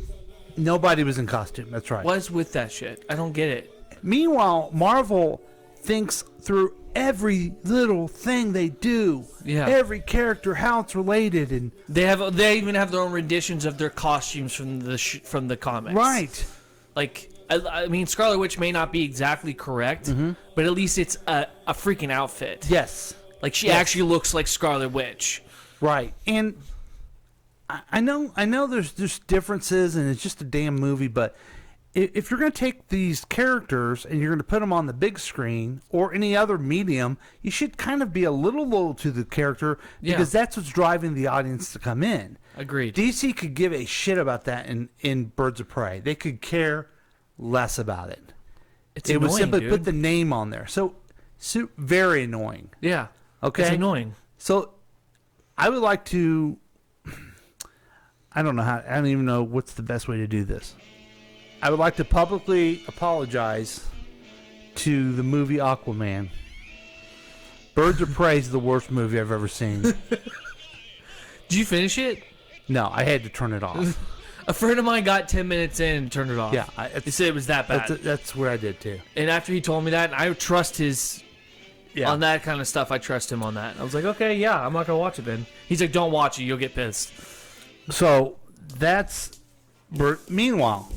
Nobody was in costume. That's right. What is with that shit? I don't get it. Meanwhile, Marvel thinks through every little thing they do. Yeah. Every character, how it's related, and they even have their own renditions of their costumes from the comics. Right. Like, I mean, Scarlet Witch may not be exactly correct, but at least it's a freaking outfit. Yes. Like, she actually looks like Scarlet Witch. Right. And I know there's differences, and it's just a damn movie, but if you're going to take these characters and you're going to put them on the big screen or any other medium, you should kind of be a little loyal to the character because that's what's driving the audience to come in. Agreed. DC could give a shit about that in Birds of Prey. They could care less about it. It's annoying, would simply dude. put the name on there. So very annoying. Yeah. Okay. It's annoying. So I would like to. I don't even know what's the best way to do this. I would like to publicly apologize to the movie Aquaman. Birds of Prey is the worst movie I've ever seen. Did you finish it? No, I had to turn it off. A friend of mine got 10 minutes in and turned it off. Yeah. He said it was that bad. That's what I did too. And after he told me that, and I trust his... Yeah. On that kind of stuff, I trust him on that. I was like, okay, yeah, I'm not going to watch it then. He's like, don't watch it, you'll get pissed. So, meanwhile,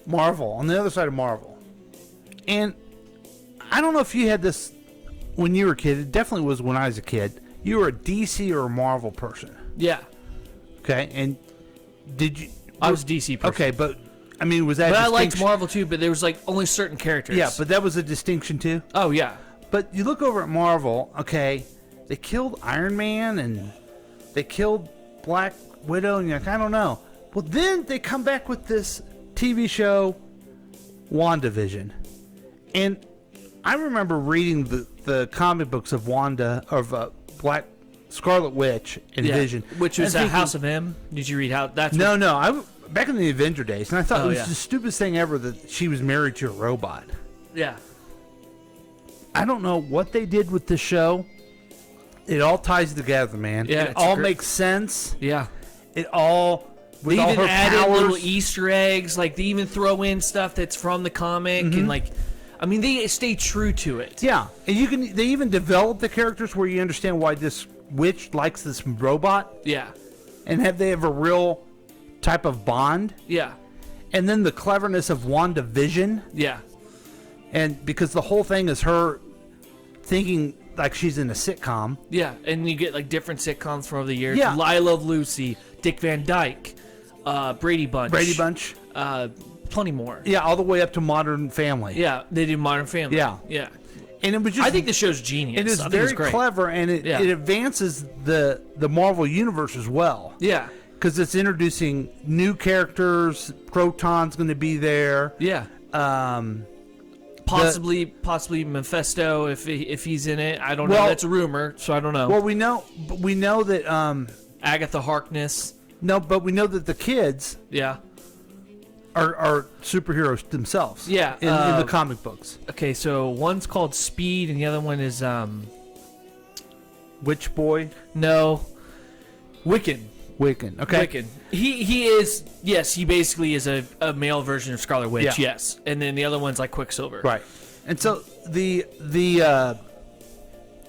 Marvel, on the other side of Marvel. And I don't know if you had this when you were a kid. It definitely was when I was a kid. You were a DC or a Marvel person. Yeah. Okay, and did you... I was a DC person. Okay, but, I mean, was that But I liked Marvel too, but there was like only certain characters. Yeah, but that was a distinction too? Oh, yeah. But you look over at Marvel, okay, they killed Iron Man and they killed Black Widow, and you're like, I don't know. Well, then they come back with this TV show, WandaVision. And I remember reading the comic books of Black Scarlet Witch and Vision. Which was House of M? Did you read how that's No. Back in the Avenger days, and I thought it was yeah. the stupidest thing ever that she was married to a robot. Yeah. I don't know what they did with the show. It all ties together, man. Yeah, it all makes sense. Yeah. It all... They all even her added powers. little Easter eggs. Like, they even throw in stuff that's from the comic. And, like, I mean, they stay true to it. Yeah. And they even develop the characters where you understand why this witch likes this robot. Yeah. And they have a real type of bond. Yeah. And then the cleverness of WandaVision. Yeah. And because the whole thing is her thinking like she's in a sitcom. Yeah, and you get like different sitcoms from over the years. Yeah. I Love Lucy, Dick Van Dyke, Brady Bunch. Plenty more. Yeah, all the way up to Modern Family. Yeah, they do Modern Family. Yeah. Yeah. And it was just... I think the show's genius. It is I think very it's great. clever, and it advances the Marvel Universe as well. Yeah. Because it's introducing new characters. Proton's going to be there. Yeah. Possibly Mephisto if he's in it. I don't know. That's a rumor, so I don't know. Well, we know that Agatha Harkness. No, but we know that the kids are superheroes themselves. Yeah, in the comic books. Okay, so one's called Speed, and the other one is Witch Boy. No, Wiccan. Okay. Wiccan. He is, yes, he basically is a male version of Scarlet Witch, Yeah. yes. And then the other one's like Quicksilver. Right. And so the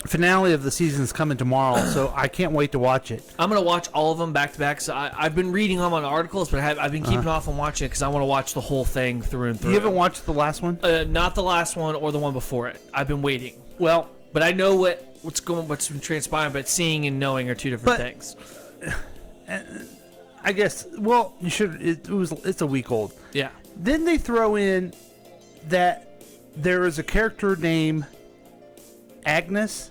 finale of the season is coming tomorrow, so I can't wait to watch it. I'm gonna watch all of them back to back. So I've been reading them on articles, but I've been keeping off on watching it because I want to watch the whole thing through and through. You haven't watched the last one? Not the last one or the one before it. I've been waiting. Well, but I know what's been transpiring. But seeing and knowing are two different things. I guess. Well, you should. It's a week old. Yeah. Then they throw in that there is a character named Agatha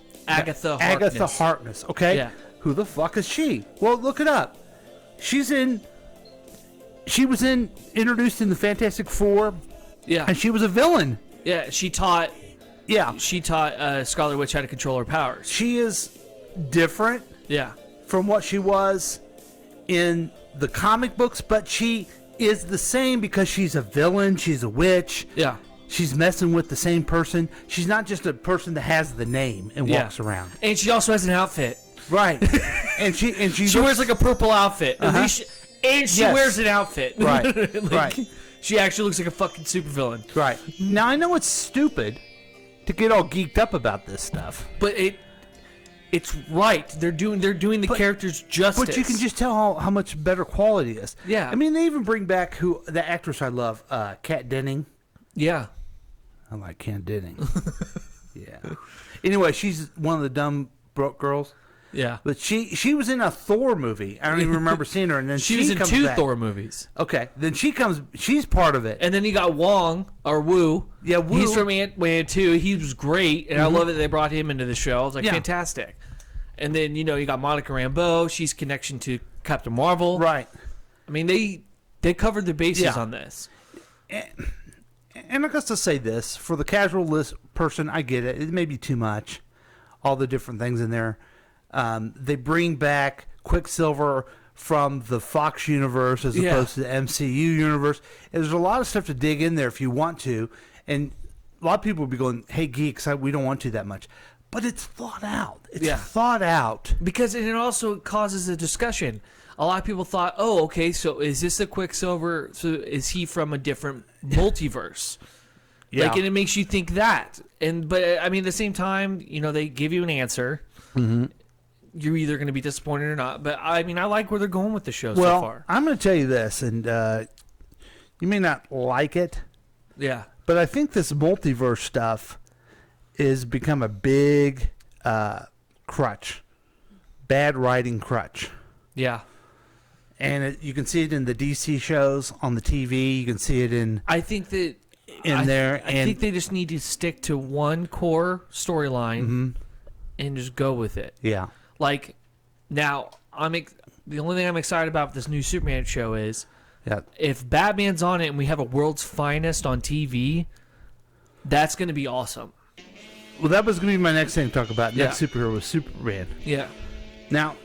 Harkness. Okay. Yeah. Who the fuck is she? Well, look it up. She was introduced in the Fantastic Four. Yeah. And she was a villain. Yeah. She taught Scarlet Witch how to control her powers. She is different. Yeah. From what she was in the comic books, but she is the same because she's a villain. She's a witch. Yeah. She's messing with the same person. She's not just a person that has the name and walks around. And she also has an outfit. Right. and she wears like a purple outfit. At least she wears an outfit. Right. Right. She actually looks like a fucking supervillain. Right. Now I know it's stupid to get all geeked up about this stuff, but it's right. They're doing the characters justice. But you can just tell how much better quality it is. Yeah. I mean, they even bring back the actress I love, Kat Denning. Yeah. I like Kat Denning. Yeah. Anyway, she's one of the dumb broke girls. Yeah. But she was in a Thor movie. I don't even remember seeing her. And then she was in comes 2 back. Thor movies. Okay. Then she's part of it. And then you got Wu. Yeah, Wu. He's from Ant-Man 2. He was great. And I love that they brought him into the show. I was like, fantastic. And then, you got Monica Rambeau. She's connection to Captain Marvel. Right. I mean, they covered the bases on this. And I guess to say this, for the casual person, I get it. It may be too much. All the different things in there. They bring back Quicksilver from the Fox universe as opposed to the MCU universe. And there's a lot of stuff to dig in there if you want to. And a lot of people will be going, hey, geeks, we don't want to that much. But it's thought out. It's thought out. Because it also causes a discussion. A lot of people thought, oh, okay, so is this a Quicksilver? So is he from a different multiverse? Yeah. And it makes you think that. But I mean, at the same time, they give you an answer. Mm-hmm. You're either going to be disappointed or not. But I mean, I like where they're going with the show so far. I'm going to tell you this, and you may not like it. Yeah. But I think this multiverse stuff is become a big crutch. Bad writing crutch. Yeah. And you can see it in the DC shows on the TV. You can see it in. I think that there. I think they just need to stick to one core storyline and just go with it. Yeah. Like now, the only thing I'm excited about with this new Superman show is if Batman's on it and we have a World's Finest on TV, that's going to be awesome. Well, that was going to be my next thing to talk about. Next superhero was Superman. Yeah. Now,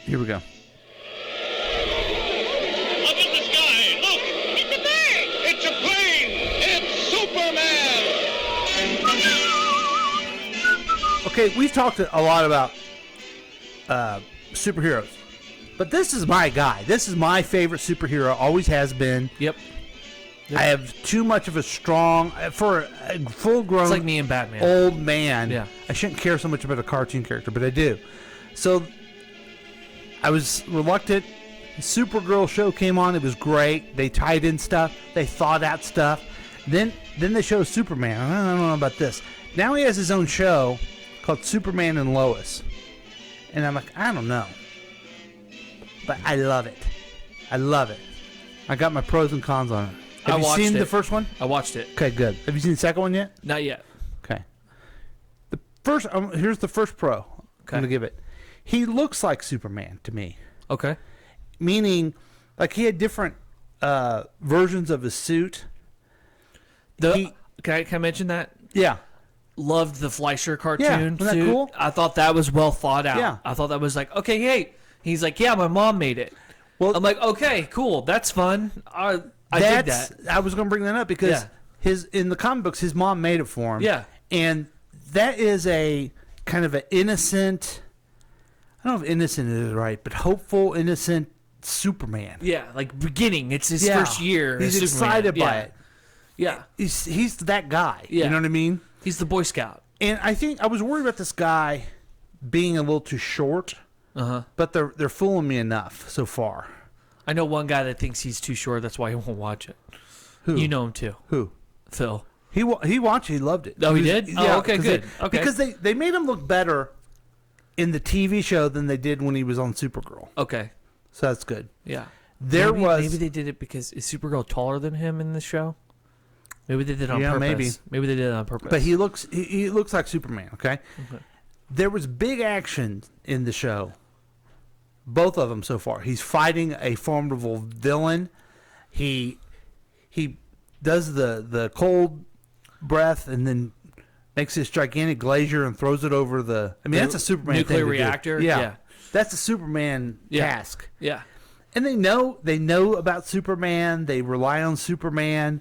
here we go. Okay, we've talked a lot about superheroes, but this is my guy. This is my favorite superhero. Always has been. Yep. I have too much of a strong for a full-grown. It's like me and Batman. Old man. Yeah. I shouldn't care so much about a cartoon character, but I do. So I was reluctant. The Supergirl show came on. It was great. They tied in stuff. They thought out stuff. Then they showed Superman. I don't know about this. Now he has his own show called Superman and Lois. And I'm like, I don't know. But I love it. I love it. I got my pros and cons on it. Have you seen the first one? I watched it. Okay, good. Have you seen the second one yet? Not yet. Okay. The first here's the first pro. Okay. I'm going to give it. He looks like Superman to me. Okay. Meaning, like he had different versions of his suit. Can I mention that? Yeah. Loved the Fleischer cartoon. Yeah, isn't that cool? I thought that was well thought out. Yeah. I thought that was like, okay, hey. He's like, yeah, my mom made it. Well, I'm like, okay, cool. That's fun. I dig that. I was going to bring that up because in the comic books, his mom made it for him. Yeah. And that is a kind of an innocent, I don't know if innocent is right, but hopeful, innocent Superman. Yeah, like beginning. It's his first year. He's as excited Superman. by it. Yeah. He's that guy. Yeah. You know what I mean? He's the Boy Scout. And I think I was worried about this guy being a little too short. But they're fooling me enough so far. I know one guy that thinks he's too short. That's why he won't watch it. Who? You know him too. Who? Phil. He watched. He loved it. Oh, he did? Yeah, Oh, okay, good. Okay. Because they made him look better in the TV show than they did when he was on Supergirl. Okay. So that's good. Yeah. Maybe they did it because is Supergirl taller than him in the show? Maybe they did it on purpose. Maybe they did it on purpose. But he looks like Superman. Okay. There was big action in the show. Both of them so far. He's fighting a formidable villain. He does the cold breath and then makes this gigantic glacier and throws it over the. I mean, that's a Superman nuclear thing to reactor. do. Yeah, that's a Superman task. Yeah, and they know about Superman. They rely on Superman.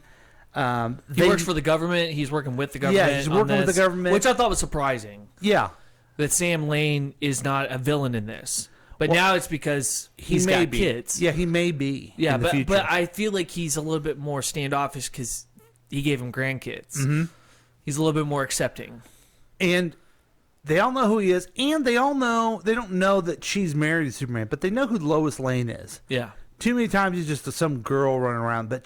He works for the government. He's working with the government. Yeah, he's working with the government, which I thought was surprising. Yeah, that Sam Lane is not a villain in this. But now it's because he's got kids. Yeah, he may be. Yeah, in the future. but I feel like he's a little bit more standoffish because he gave him grandkids. Mm-hmm. He's a little bit more accepting. And they all know who he is, and they all know they don't know that she's married to Superman, but they know who Lois Lane is. Yeah. Too many times he's just some girl running around, but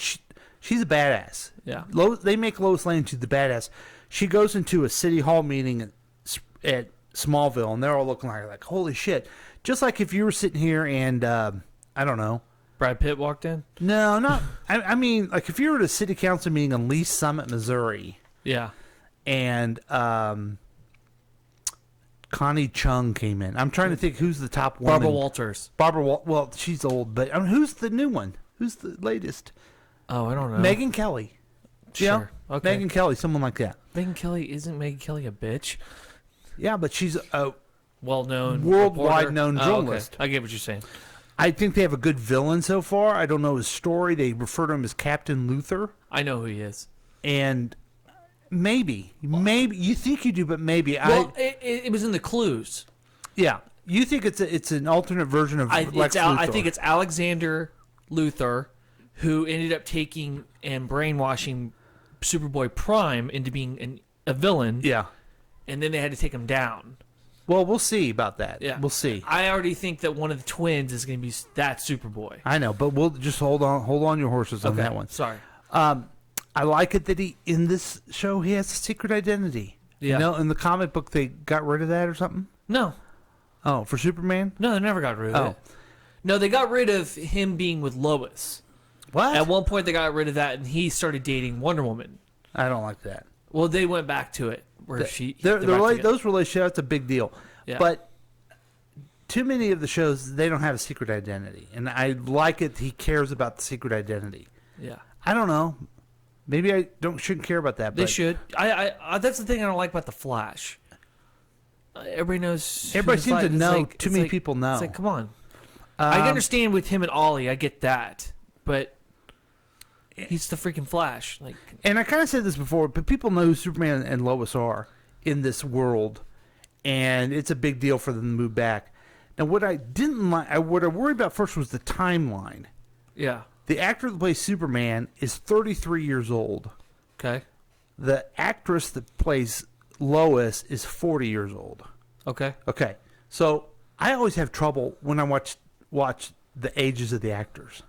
she's a badass. Yeah. They make Lois Lane to the badass. She goes into a city hall meeting at Smallville, and they're all looking like holy shit. Just like if you were sitting here and, I don't know. Brad Pitt walked in? No, not. I mean, like if you were at a city council meeting in Lee Summit, Missouri. Yeah. And Connie Chung came in. I'm trying to think who's the top one. Barbara Walters. Well, she's old, but who's the new one? Who's the latest? Oh, I don't know. Megyn Kelly. Sure. Yeah? Okay. Megyn Kelly, someone like that. Megyn Kelly, isn't Megyn Kelly a bitch? Yeah, but she's a well-known, worldwide known journalist. Okay. I get what you're saying. I think they have a good villain so far. I don't know his story. They refer to him as Captain Luthor. I know who he is. And maybe you think you do, but maybe Well, it was in the clues. Yeah, you think it's an alternate version of Lex Luthor. I think it's Alexander Luthor who ended up taking and brainwashing Superboy Prime into being a villain. Yeah, and then they had to take him down. Well, we'll see about that. Yeah, we'll see. I already think that one of the twins is going to be that Superboy. I know, but we'll just hold on your horses on that one. Sorry. I like it that in this show he has a secret identity. Yeah. You know, in the comic book they got rid of that or something. No. Oh, for Superman? No, they never got rid of it. No, they got rid of him being with Lois. What? At one point they got rid of that, and he started dating Wonder Woman. I don't like that. Well, they went back to it where those relationships, that's a big deal. Yeah. But too many of the shows they don't have a secret identity, and I like it. He cares about the secret identity. Yeah. I don't know. Maybe I shouldn't care about that. They but should. I that's the thing I don't like about the Flash. Everybody knows. Everybody who's seems to it's know. like- Too it's many like- people know. It's like, come on. I understand with him and Ollie. I get that, but he's the freaking Flash. Like, and I kind of said this before, but people know who Superman and Lois are in this world, and it's a big deal for them to move back. Now, what I didn't like, what I worried about first was the timeline. yeah. The actor that plays Superman is 33 years old. Okay. The actress that plays Lois is 40 years old. Okay. Okay. So I always have trouble when I watch the ages of the actors.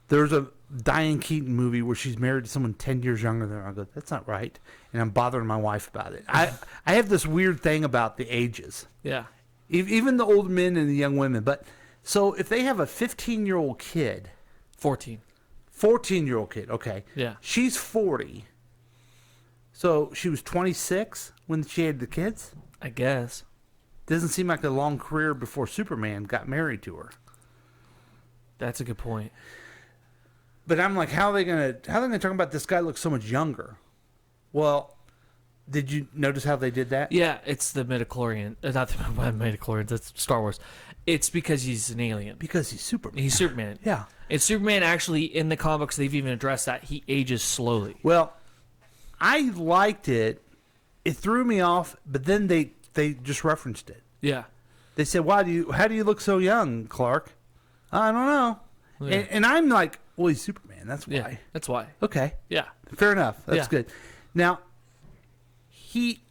There's a Diane Keaton movie where she's married to someone 10 years younger than her. I go, that's not right. And I'm bothering my wife about it. I have this weird thing about the ages. Yeah. Even the old men and the young women. But so if they have a 15-year-old kid. 14-year-old kid. Okay. Yeah. She's 40. So she was 26 when she had the kids? I guess. Doesn't seem like a long career before Superman got married to her. That's a good point. But I'm like, how are they gonna talk about this guy looks so much younger? Well, did you notice how they did that? Yeah, it's the midichlorian. Not the midichlorians. That's Star Wars. It's because he's an alien. Because he's Superman. He's Superman. Yeah. And Superman actually, in the comics, they've even addressed that. He ages slowly. Well, I liked it. It threw me off, but then they just referenced it. Yeah. They said, how do you look so young, Clark? I don't know. Yeah. And I'm like, well, he's Superman. That's why. Yeah, that's why. Okay. Yeah. Fair enough. That's Yeah. good. Now, he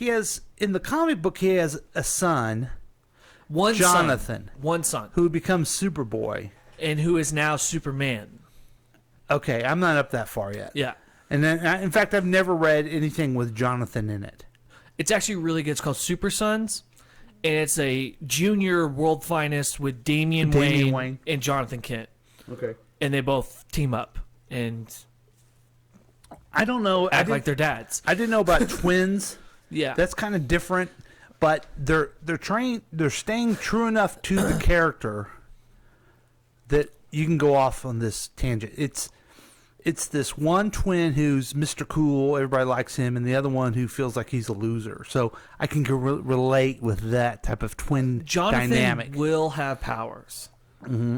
has, in the comic book, he has a son, Jonathan. One son. Who becomes Superboy. And who is now Superman. Okay, I'm not up that far yet. Yeah. And then, in fact, I've never read anything with Jonathan in it. It's actually really good. It's called Super Sons, and it's a junior world finest with Damian Wayne and Jonathan Kent. Okay. And they both team up and I don't know. Act like their dads. I didn't know about twins. Yeah. That's kind of different, but they're staying true enough to the character that you can go off on this tangent. It's this one twin who's Mr. Cool, everybody likes him, and the other one who feels like he's a loser. So I can relate with that type of twin dynamic. Jonathan will have powers. Mm-hmm.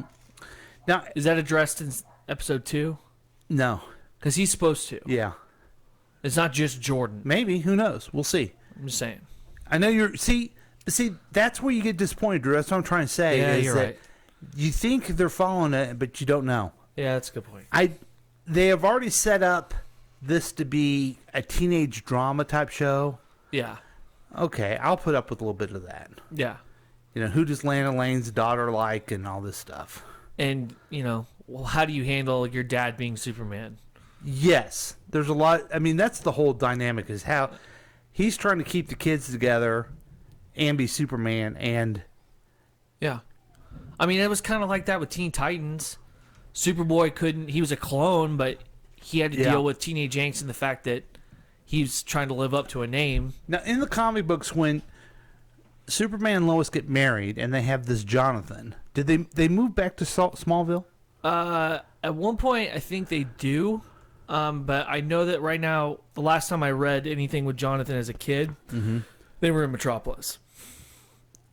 Now, is that addressed in episode 2? No, because he's supposed to. Yeah, it's not just Jordan. Maybe, who knows? We'll see. I'm just saying. I know you're see. That's where you get disappointed, Drew. That's what I'm trying to say. Yeah, is you're that right. You think they're following it, but you don't know. Yeah, that's a good point. They have already set up this to be a teenage drama type show. Yeah. Okay, I'll put up with a little bit of that. Yeah. You know, who does Lana Lane's daughter like and all this stuff. And, well, how do you handle your dad being Superman? Yes. There's a lot. I mean, that's the whole dynamic is how he's trying to keep the kids together and be Superman. And yeah. I mean, it was kind of like that with Teen Titans. Superboy he was a clone, but he had to deal with teenage angst and the fact that he's trying to live up to a name. Now, in the comic books, when Superman and Lois get married and they have this Jonathan, did they move back to Smallville? At one point, I think they do. But I know that right now, the last time I read anything with Jonathan as a kid, they were in Metropolis.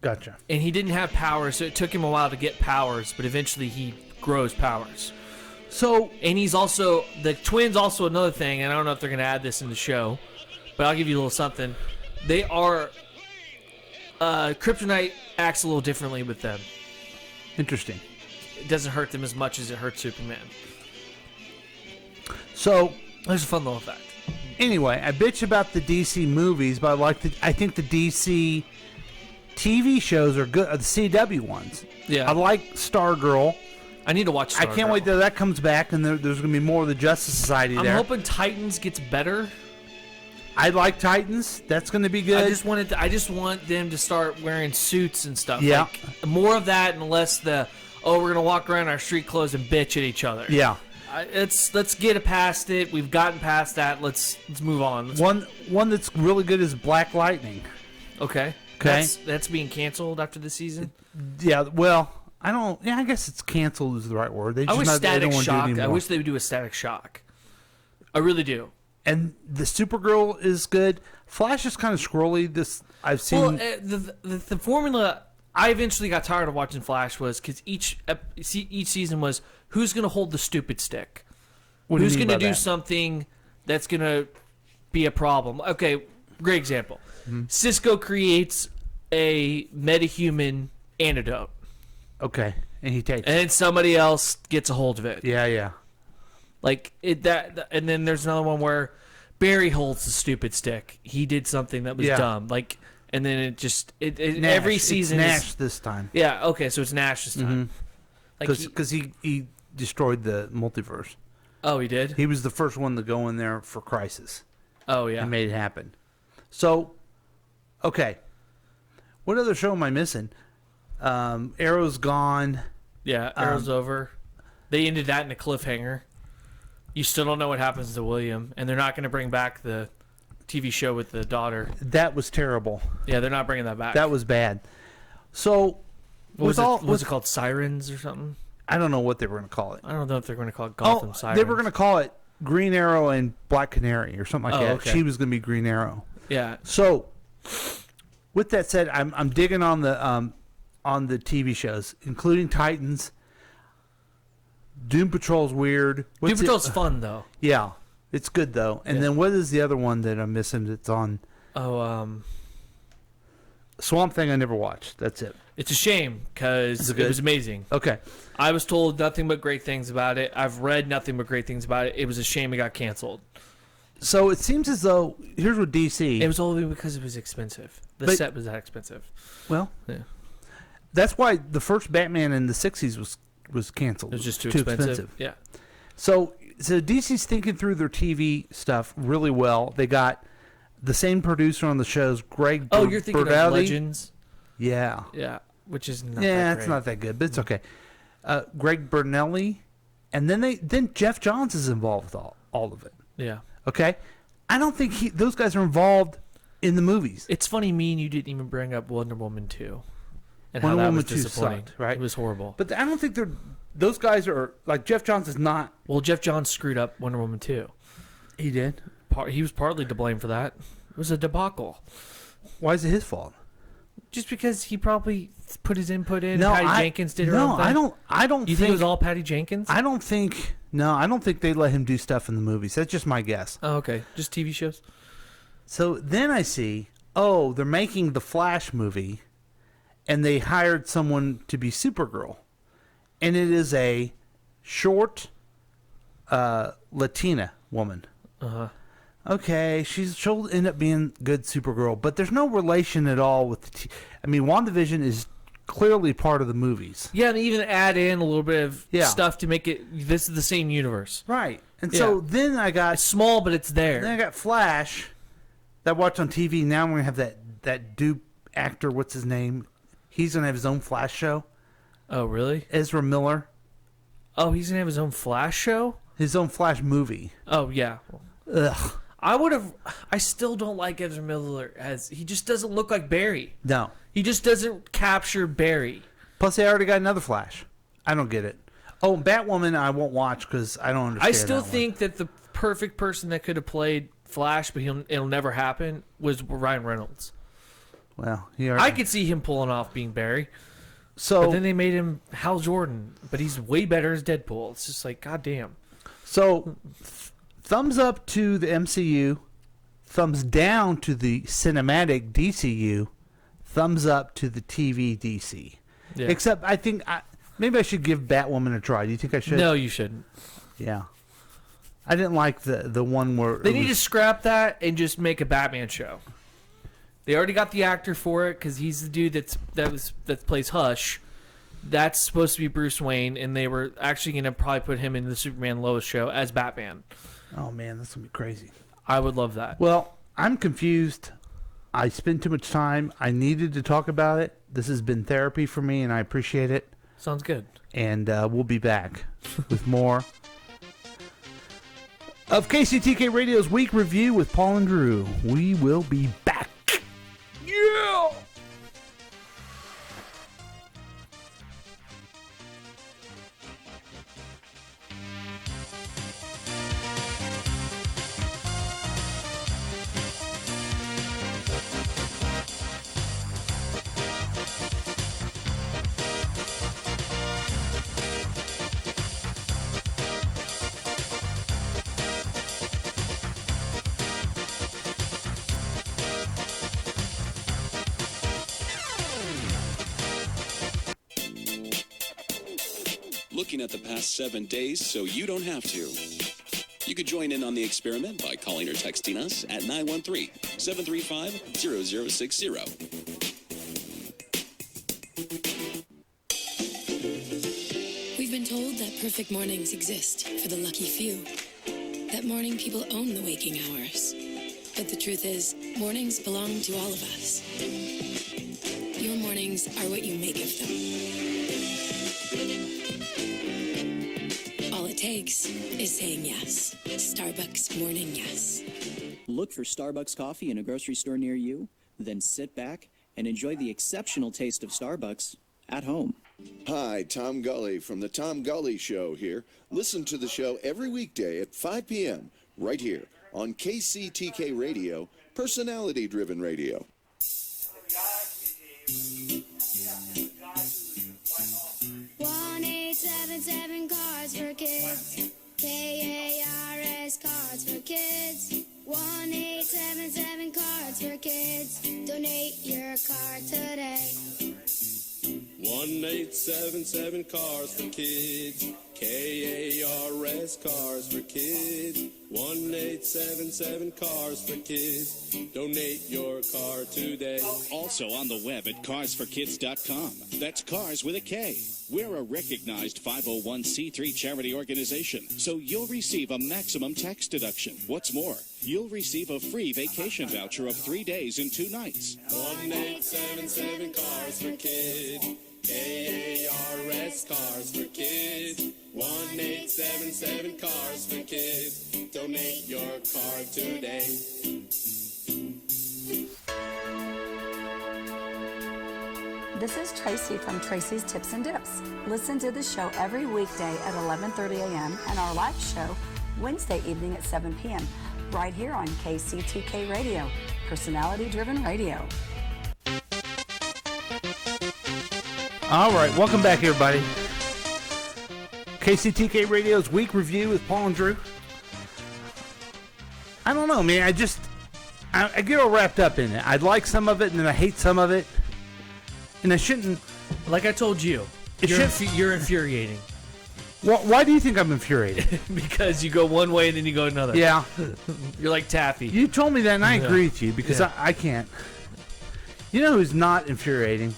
Gotcha. And he didn't have powers, so it took him a while to get powers, but eventually he grows powers. So, and he's also, the twins also another thing, and I don't know if they're going to add this in the show, but I'll give you a little something. They are, Kryptonite acts a little differently with them. Interesting. It doesn't hurt them as much as it hurts Superman. So, there's a fun little fact. Anyway, I bitch about the DC movies, but I think the DC TV shows are good. The CW ones. Yeah. I like Stargirl. I need to watch Stargirl. I can't wait till that comes back, and there's going to be more of the Justice Society there. I'm hoping Titans gets better. I like Titans. That's going to be good. I just want them to start wearing suits and stuff. Yeah. Like, more of that and less we're going to walk around our street clothes and bitch at each other. Yeah. Let's get it past it. We've gotten past that. Let's move on. One that's really good is Black Lightning. Okay. That's being canceled after the season? Yeah, well, I guess it's canceled is the right word. They wish Static Shock. I wish they would do a Static Shock. I really do. And the Supergirl is good. Flash is kind of squirrely. I've seen. Well, the formula I eventually got tired of watching Flash was because each season was who's going to hold the stupid stick, who's going to do something that's going to be a problem. Okay, great example. Cisco creates a metahuman antidote. Okay, and he takes it. And then somebody else gets a hold of it. Yeah. Like and then there's another one where Barry holds the stupid stick. He did something that was dumb. Like, and then it just every season it's Nash this time. Yeah. Okay, so it's Nash this time. Because he destroyed the multiverse. Oh, he did? He was the first one to go in there for Crisis. Oh, yeah. And made it happen. So, okay. What other show am I missing? Arrow's gone. Yeah, Arrow's over. They ended that in a cliffhanger. You still don't know what happens to William, and they're not going to bring back the TV show with the daughter. That was terrible. Yeah, they're not bringing that back. That was bad. So, what was it called? Sirens or something? I don't know what they were going to call it. I don't know if they're going to call it Gotham Sirens. They were going to call it Green Arrow and Black Canary or something like that. Okay. She was going to be Green Arrow. Yeah. So, with that said, I'm digging on the TV shows, including Titans. Doom Patrol's weird. Doom Patrol's fun though. Yeah, it's good though. And then what is the other one that I'm missing? That's on. Swamp Thing. I never watched. That's it. It's a shame because it was amazing. Okay. I was told nothing but great things about it. I've read nothing but great things about it. It was a shame it got canceled. So it seems as though here's what DC. It was only because it was expensive. The set was that expensive. Well, yeah. That's why the first Batman in the 60s was canceled. It was just too expensive. Yeah. So DC's thinking through their TV stuff really well. They got the same producer on the shows, Greg. You're thinking of Legends. Yeah. Yeah, which is not. Yeah, it's not that good, but it's okay. Greg Bernelli, and then Jeff Johns is involved with all of it. Yeah. Okay. I don't think those guys are involved in the movies. It's funny, me and you didn't even bring up Wonder Woman 2. And Wonder how that Woman was 2 disappointing. sucked, right? It was horrible. But I don't think those guys are like Jeff Johns is not. Well, Jeff Johns screwed up Wonder Woman 2. He did. He was partly to blame for that. It was a debacle. Why is it his fault? Just because he probably put his input in. No, Patty Jenkins did her own thing. I don't. You think it was all Patty Jenkins? I don't think. No, I don't think they let him do stuff in the movies. That's just my guess. Oh, okay. Just TV shows. So then I see. Oh, they're making the Flash movie, and they hired someone to be Supergirl, and it is a short, Latina woman. Okay, she'll end up being good Supergirl, but there's no relation at all with I mean, WandaVision is clearly part of the movies. Yeah, and even add in a little bit of stuff to make it. This is the same universe, right? And so then I got it's small, but it's there. Then I got Flash that I watched on TV. Now we're gonna have that dupe actor. What's his name? He's gonna have his own Flash show. Oh, really? Ezra Miller. Oh, he's gonna have his own Flash show. His own Flash movie. Oh yeah. Ugh. I still don't like Ezra Miller as he just doesn't look like Barry. No. He just doesn't capture Barry. Plus, they already got another Flash. I don't get it. Oh, Batwoman, I won't watch because I don't understand. I still think that the perfect person that could have played Flash, but it'll never happen, was Ryan Reynolds. Well, I could see him pulling off being Barry. So, but then they made him Hal Jordan, but he's way better as Deadpool. It's just like, goddamn. So, thumbs up to the MCU, thumbs down to the cinematic DCU, thumbs up to the TV DC. Yeah. Except, I think maybe I should give Batwoman a try. Do you think I should? No, you shouldn't. Yeah. I didn't like the one where they need to scrap that and just make a Batman show. They already got the actor for it because he's the dude that plays Hush. That's supposed to be Bruce Wayne, and they were actually going to probably put him in the Superman Lois show as Batman. Oh man, that's gonna be crazy. I would love that. Well, I'm confused. I spend too much time. I needed to talk about it. This has been therapy for me, and I appreciate it. Sounds good. And we'll be back with more of KCTK Radio's Week Review with Paul and Drew. We will be back. Yeah! Looking at the past 7 days so you don't have to. You could join in on the experiment by calling or texting us at 913-735-0060. We've been told that perfect mornings exist for the lucky few. That morning people own the waking hours. But the truth is, mornings belong to all of us. Your mornings are what you make of them. All it takes is saying yes. Starbucks Morning Yes. Look for Starbucks coffee in a grocery store near you, then sit back and enjoy the exceptional taste of Starbucks at home. Hi, Tom Gully from The Tom Gully Show here. Listen to the show every weekday at 5 p.m. right here on KCTK Radio, personality-driven radio. 1877 Cards for Kids. KARS Cards for Kids. 1877 Cards for Kids. Donate your card today. 1877 Cars for Kids. KARS Cars for Kids. 1877 Cars for Kids. Donate your car today. Also on the web at carsforkids.com. That's Cars with a K. We're a recognized 501c3 charity organization, so you'll receive a maximum tax deduction. What's more, you'll receive a free vacation voucher of 3 days and 2 nights. 1877 Cars for Kids. KARS Cars for Kids. 1877 Cars for Kids. Donate your car today. This is Tracy from Tracy's Tips and Dips. Listen to the show every weekday at 11:30 a.m. and our live show Wednesday evening at 7 p.m. right here on KCTK Radio, personality-driven radio. All right, welcome back, everybody. KCTK Radio's Week Review with Paul and Drew. I don't know, man. I get all wrapped up in it. I like some of it, and then I hate some of it. And I shouldn't... Like I told you, you're infuriating. Why do you think I'm infuriated? Because you go one way and then you go another. Yeah. You're like Taffy. You told me that, and I Yeah. agree with you, because Yeah. I can't. You know who's not infuriating?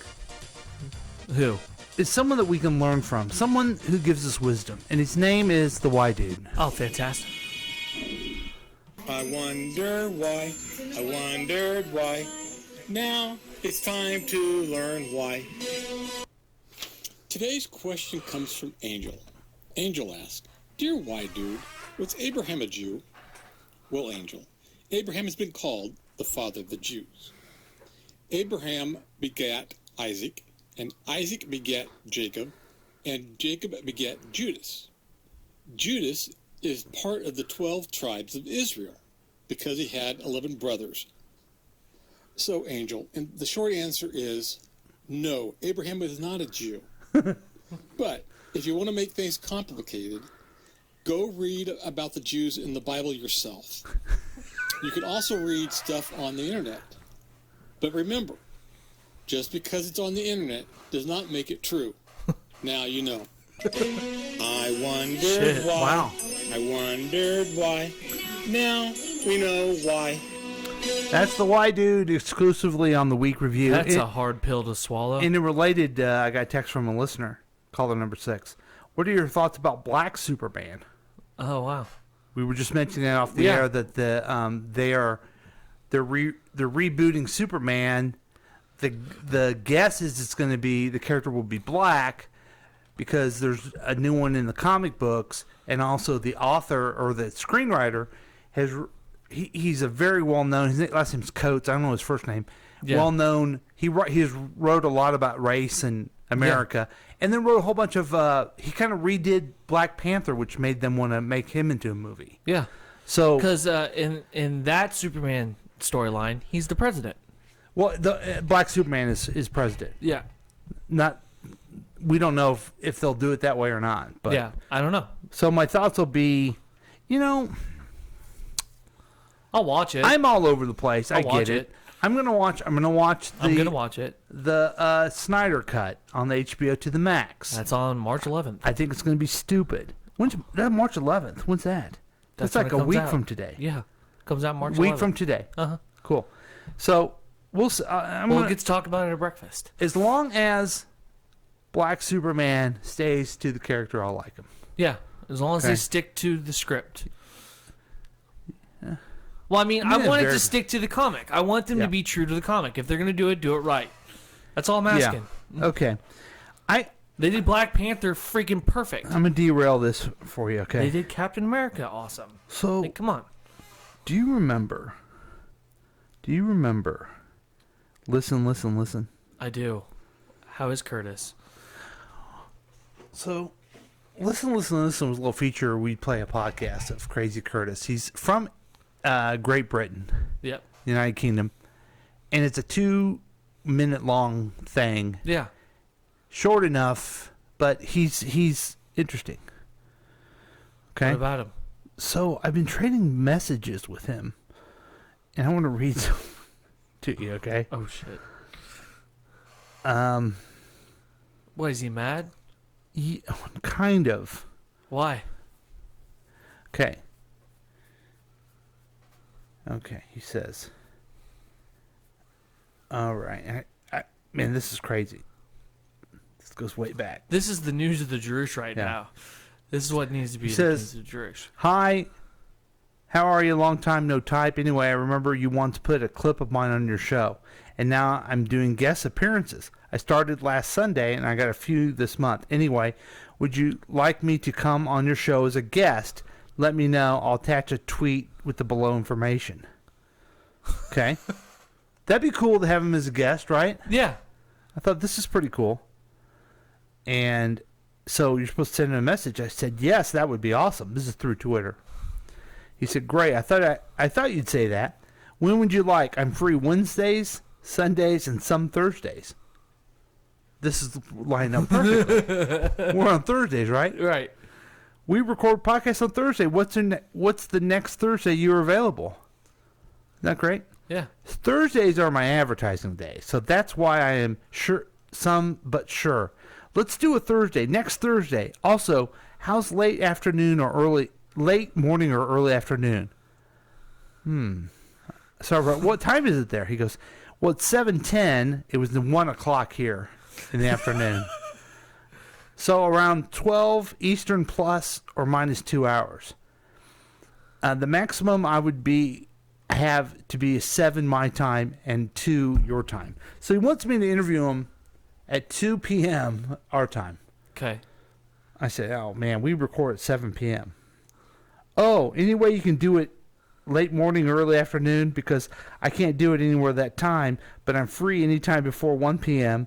Who? It's someone that we can learn from. Someone who gives us wisdom. And his name is the Y Dude. Oh, fantastic. I wonder why, I wondered why. Now it's time to learn why. Today's question comes from Angel. Angel asked, Dear Y Dude, was Abraham a Jew? Well, Angel, Abraham has been called the father of the Jews. Abraham begat Isaac, and Isaac begat Jacob, and Jacob begat Judas. Judas is part of the 12 tribes of Israel because he had 11 brothers. So, Angel, and the short answer is no, Abraham is not a Jew. But if you want to make things complicated, go read about the Jews in the Bible yourself. You can also read stuff on the internet. But remember, just because it's on the internet does not make it true. Now you know. I wondered why. Wow. I wondered why. Now we know why. That's the Y Dude exclusively on the Week Review. That's a hard pill to swallow. And in related, I got a text from a listener, caller number 6. What are your thoughts about Black Superman? Oh, wow. We were just mentioning that off the air that they're rebooting Superman. The guess is it's going to be the character will be black because there's a new one in the comic books, and also the author or the screenwriter he's a very well known. His last name's Coates. I don't know his first name. Yeah. Well known. He wrote a lot about race and America, and then wrote a whole bunch of. He kind of redid Black Panther, which made them want to make him into a movie. Yeah. So because in that Superman storyline, he's the president. Well, the Black Superman is president. Yeah. We don't know if they'll do it that way or not. But yeah, I don't know. So my thoughts will be, I'll watch it. I'm all over the place. I I'll get watch it. I'm gonna watch it. The Snyder cut on the HBO to the Max. That's on March 11th. I think it's gonna be stupid. When's that? March 11th. When's that? That's when like it a comes week out. from today. Yeah, comes out March 11th. Week from today. Cool. So we'll get to talk about it at breakfast. As long as Black Superman stays to the character, I'll like him. Yeah, as long as they stick to the script. Well, I mean, I want it to stick to the comic. I want them to be true to the comic. If they're going to do it right. That's all I'm asking. Yeah. Okay. They did Black Panther freaking perfect. I'm going to derail this for you, okay? They did Captain America awesome. So, come on. Do you remember? Listen. I do. How is Curtis? So, Listen was a little feature. We'd play a podcast of Crazy Curtis. He's from Great Britain. Yep. United Kingdom. And it's a 2-minute long thing. Yeah. Short enough, but he's interesting. Okay. What about him? So I've been trading messages with him, and I want to read some to you. Okay. Oh shit. What, is he mad? Kind of. Why? Okay, he says. All right. Man, this is crazy. This goes way back. This is the news of the Jerush right now. This is what needs to be He the news says, of the Jerush. Hi, how are you? Long time no type. Anyway, I remember you once put a clip of mine on your show, and now I'm doing guest appearances. I started last Sunday, and I got a few this month. Anyway, would you like me to come on your show as a guest? Let me know. I'll attach a tweet with the below information. Okay. That'd be cool to have him as a guest, right? Yeah. I thought this is pretty cool. And so you're supposed to send him a message. I said, yes, that would be awesome. This is through Twitter. He said, great. I thought you'd say that. When would you like? I'm free Wednesdays, Sundays, and some Thursdays. This is lined up perfectly. We're on Thursdays, right? Right. We record podcasts on Thursday. What's the next Thursday you're available? Isn't that great? Yeah. Thursdays are my advertising day, so that's why I am sure. Let's do a Thursday. Next Thursday. Also, how's late morning or early afternoon? So what time is it there? He goes, well, it's 7:10. It was 1 o'clock here in the afternoon. So around 12 Eastern plus or minus 2 hours. The maximum I would have to be 7 my time and 2 your time. So he wants me to interview him at 2 p.m. our time. Okay. I said, oh, man, we record at 7 p.m. Oh, any way you can do it late morning or early afternoon? Because I can't do it anywhere that time, but I'm free anytime before 1 p.m.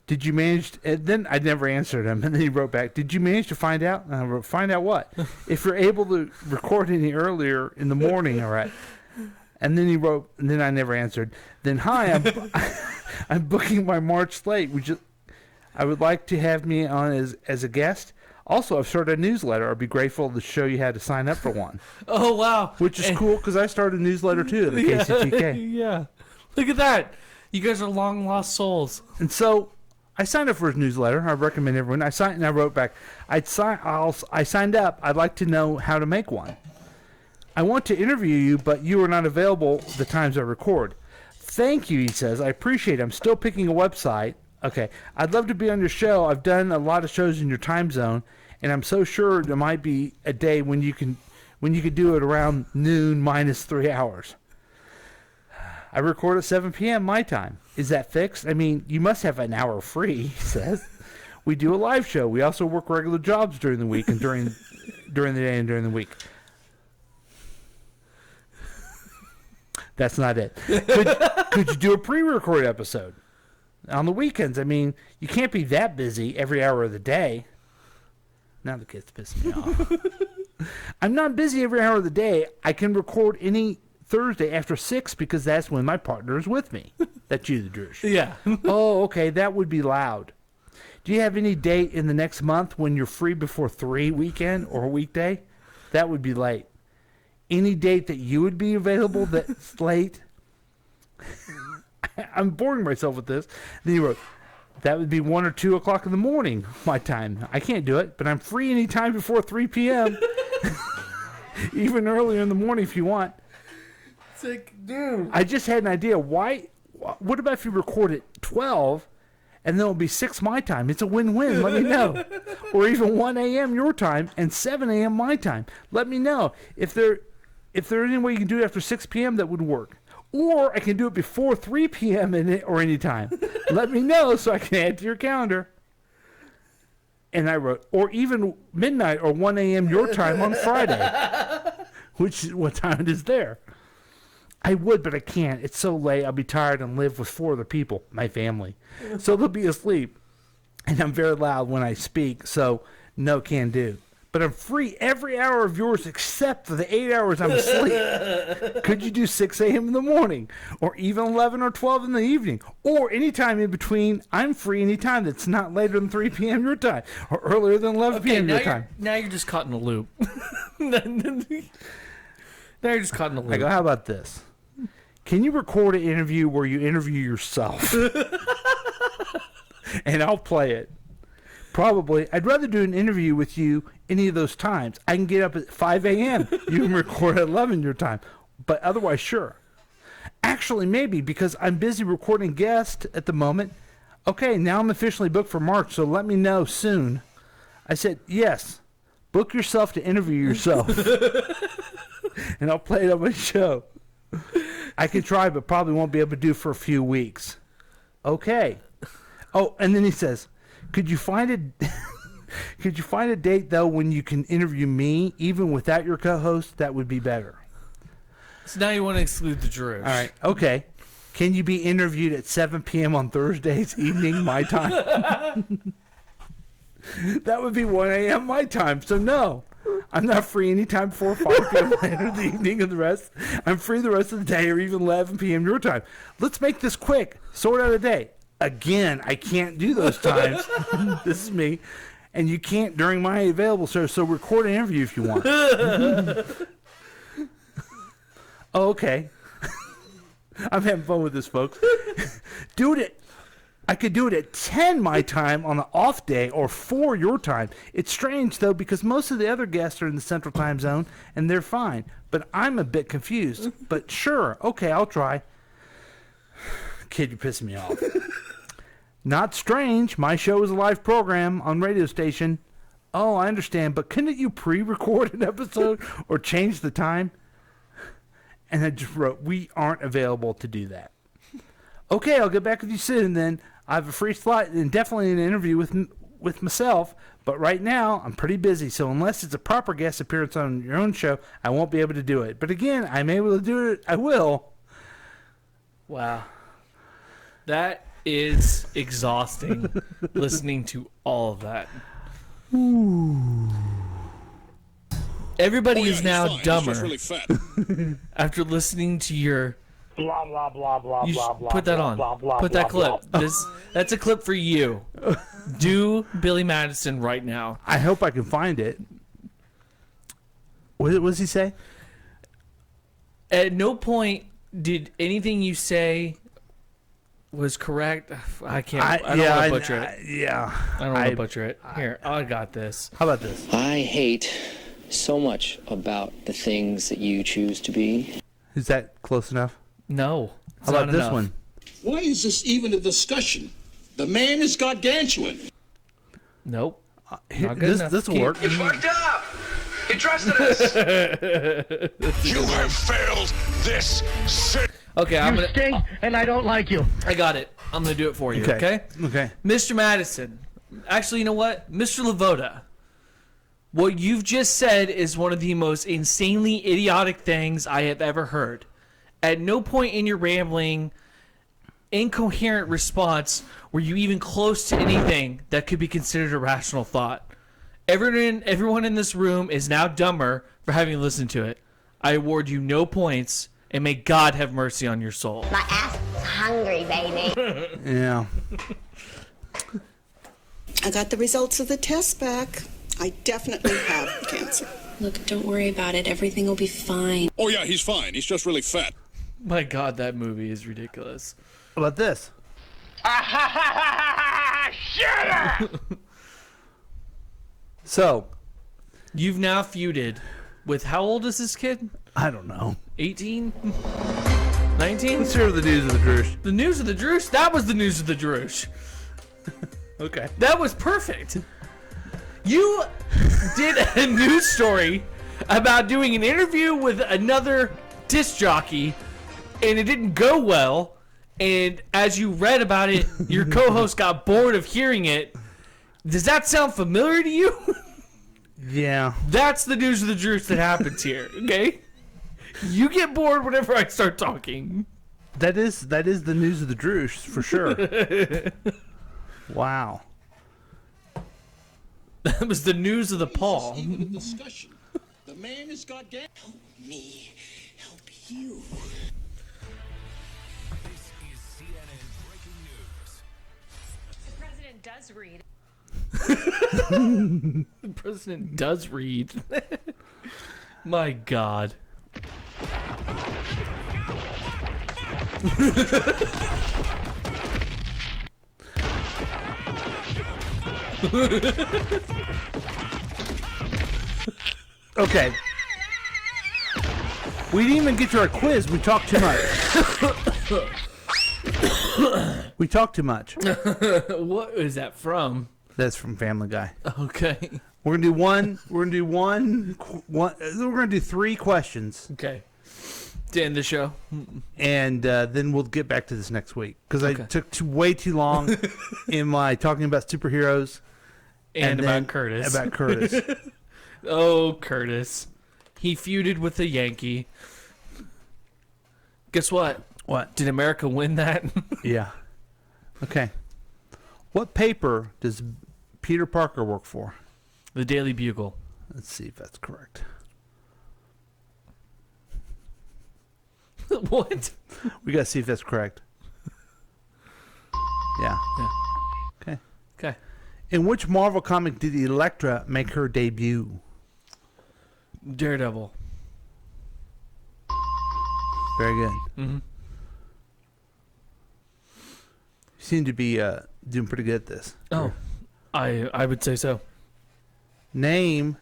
Did you manage and then I never answered him, and then he wrote back, did you manage to find out? And I wrote, find out what? If you're able to record any earlier in the morning, all right. And then he wrote, and then I never answered. Then, hi, I'm booking my March slate. I would like to have me on as a guest. Also, I've started a newsletter. I'd be grateful to show you how to sign up for one. Oh, wow. Which is cool, because I started a newsletter, too, at the KCTK. Yeah. Look at that. You guys are long-lost souls. And so I signed up for his newsletter. I recommend everyone. I wrote back, I signed up. I'd like to know how to make one. I want to interview you, but you are not available the times I record. Thank you, he says. I appreciate it. I'm still picking a website. Okay. I'd love to be on your show. I've done a lot of shows in your time zone, and I'm so sure there might be a day when you could do it around noon minus 3 hours. I record at 7 p.m. my time. Is that fixed? I mean, you must have an hour free, he says. We do a live show. We also work regular jobs during the week and during the day and during the week. That's not it. Could you do a pre-recorded episode on the weekends? I mean, you can't be that busy every hour of the day. Now the kid's pissing me off. I'm not busy every hour of the day. I can record any Thursday after 6 because that's when my partner is with me. That's you, the Drush. Yeah. Oh, okay. That would be loud. Do you have any date in the next month when you're free before 3 weekend or weekday? That would be late. Any date that you would be available that's late? I'm boring myself with this. Then he wrote, that would be 1 or 2 o'clock in the morning, my time. I can't do it, but I'm free anytime before 3 p.m. Even earlier in the morning if you want. It's like, dude. I just had an idea. What about if you record at 12 and then it'll be 6 my time? It's a win-win. Let me know. Or even 1 a.m. your time and 7 a.m. my time. Let me know. If there's any way you can do it after 6 p.m., that would work. Or I can do it before 3 p.m. or any time. Let me know so I can add to your calendar. And I wrote, or even midnight or 1 a.m. your time on Friday, which is what time it is there. I would, but I can't. It's so late. I'll be tired and live with 4 other people, my family. So they'll be asleep. And I'm very loud when I speak, so no can do. But I'm free every hour of yours except for the 8 hours I'm asleep. Could you do 6 a.m. in the morning? Or even 11 or 12 in the evening? Or any time in between? I'm free any time that's not later than 3 p.m. your time. Or earlier than 11 p.m. your time. Now you're just caught in a loop. Now you're just caught in a loop. I go, how about this? Can you record an interview where you interview yourself? and I'll play it. Probably. I'd rather do an interview with you any of those times. I can get up at 5 a.m. You can record at 11 your time. But otherwise, sure. Actually, maybe, because I'm busy recording guests at the moment. Okay, now I'm officially booked for March, so let me know soon. I said, yes. Book yourself to interview yourself. And I'll play it on my show. I can try, but probably won't be able to do for a few weeks. Okay. Oh, and then he says, could you find a date, though, when you can interview me, even without your co-host? That would be better. So now you want to exclude the Drew. All right. Okay. Can you be interviewed at 7 p.m. on Thursdays evening, my time? That would be 1 a.m. my time, so no. I'm not free anytime before 5 p.m. later in the evening and the rest. I'm free the rest of the day or even 11 p.m. your time. Let's make this quick. Sort out a day. Again, I can't do those times. This is me. And you can't during my available show, so record an interview if you want. Oh, okay. I'm having fun with this, folks. I could do it at 10 my time on an off day or 4 your time. It's strange, though, because most of the other guests are in the central time zone, and they're fine. But I'm a bit confused. But sure, okay, I'll try. Kid, you're pissing me off. Not strange. My show is a live program on radio station. Oh, I understand, but couldn't you pre-record an episode or change the time? And I just wrote, we aren't available to do that. Okay, I'll get back with you soon then. I have a free slot and definitely an interview with myself, but right now I'm pretty busy, so unless it's a proper guest appearance on your own show, I won't be able to do it. But again, I'm able to do it. I will. Wow. That is exhausting, listening to all of that. Ooh. Everybody is now fine. dumber He's just really fat. after listening to your... Blah, blah, blah, blah, You blah, blah. put that on. Blah, blah, Put that blah, clip. blah. That's a clip for you. Do Billy Madison right now. I hope I can find it. What does he say? At no point did anything you say was correct. I can't. I don't want to butcher it. Yeah. I don't want to butcher it. Here, I got this. How about this? I hate so much about the things that you choose to be. Is that close enough? No. How about this one? Why is this even a discussion? The man is gargantuan. Nope. This will work. You fucked up! You trusted us! You have failed this city! Okay, I'm gonna stink, and I don't like you. I got it. I'm gonna do it for you. Okay. Okay. Mr. Madison. Actually, you know what? Mr. Lavoda. What you've just said is one of the most insanely idiotic things I have ever heard. At no point in your rambling, incoherent response were you even close to anything that could be considered a rational thought. Everyone in this room is now dumber for having listened to it. I award you no points, and may God have mercy on your soul. My ass is hungry, baby. Yeah. I got the results of the test back. I definitely have cancer. Look, don't worry about it. Everything will be fine. Oh, yeah, he's fine. He's just really fat. My God, that movie is ridiculous. How about this? Shut up! So, you've now feuded with how old is this kid? I don't know. 18? 19? Let's hear the news of the Droosh. The news of the Droosh? That was the news of the Droosh. Okay. That was perfect. You did a news story about doing an interview with another disc jockey, and it didn't go well. And as you read about it, your co-host got bored of hearing it. Does that sound familiar to you? Yeah. That's the news of the Droosh that happens here, okay? You get bored whenever I start talking. That is the news of the Droosh, for sure. Wow. That was the news of the Paul. Even a discussion. The man is gargantuan. Help me. Help you. This is CNN breaking news. The president does read. The president does read. My God. Okay. We didn't even get to our quiz. We talked too much. We talked too much. What is that from? That's from Family Guy. Okay. We're gonna do one. We're gonna do 3 questions. Okay. To end the show. And then we'll get back to this next week because I took way too long in my talking about superheroes And then about Curtis. About Curtis. Oh, Curtis. He feuded with the Yankee. Guess what? What? Did America win that? Yeah. Okay. What paper does Peter Parker work for? The Daily Bugle. Let's see if that's correct. What? We gotta see if that's correct. Yeah. Okay. Okay. In which Marvel comic did Elektra make her debut? Daredevil. Very good. Mm-hmm. You seem to be doing pretty good at this. Oh, I would say so. Name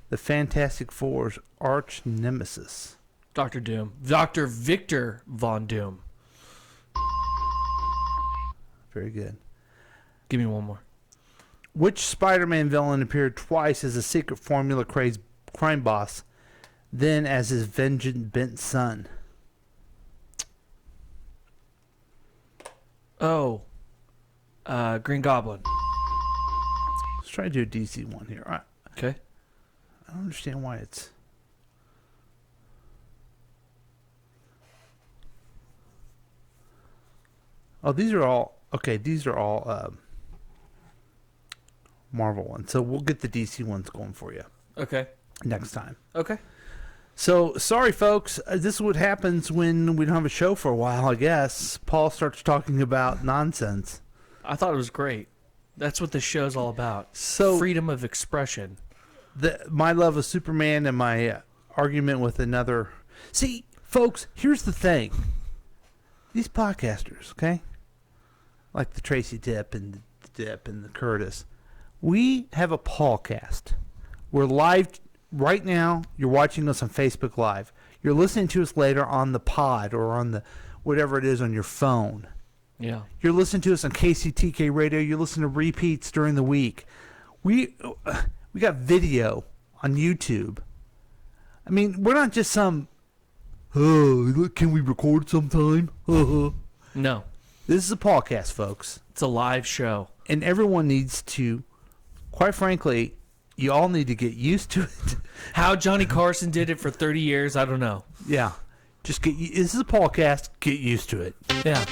the Fantastic Four's arch nemesis. Dr. Doom. Dr. Victor Von Doom. Very good. Give me one more. Which Spider-Man villain appeared twice as a secret formula crazed crime boss, then as his vengeance bent son? Oh. Green Goblin. Let's try to do a DC one here. All right. Okay. I don't understand why it's... Oh, these are all... Okay, these are all Marvel ones. So we'll get the DC ones going for you. Okay. Next time. Okay. So, sorry, folks. This is what happens when we don't have a show for a while, I guess. Paul starts talking about nonsense. I thought it was great. That's what the show's all about. So freedom of expression. My love of Superman and my argument with another... See, folks, here's the thing. These podcasters, okay? Like the Tracy Dip and the Dip and the Curtis. We have a Paulcast. We're live right now. You're watching us on Facebook Live. You're listening to us later on the pod or on the whatever it is on your phone. Yeah. You're listening to us on KCTK Radio. You're listening to repeats during the week. We got video on YouTube. I mean, we're not just some, can we record sometime? No. This is a podcast, folks. It's a live show. And everyone needs to, quite frankly, you all need to get used to it. How Johnny Carson did it for 30 years, I don't know. Yeah. Just this is a podcast. Get used to it. Yeah.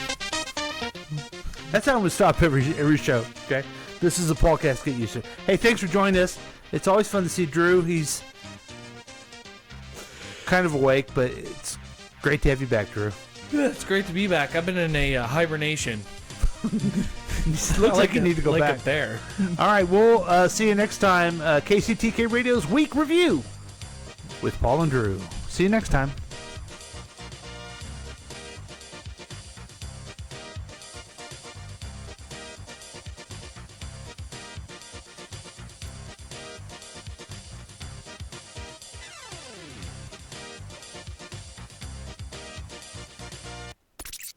That's how I'm going to stop every show, okay? This is a podcast. Get used to it. Hey, thanks for joining us. It's always fun to see Drew. He's kind of awake, but it's great to have you back, Drew. Yeah, it's great to be back. I've been in a hibernation. Looks like you need to go like back. a bear. All right, we'll see you next time. KCTK Radio's Week Review with Paul and Drew. See you next time.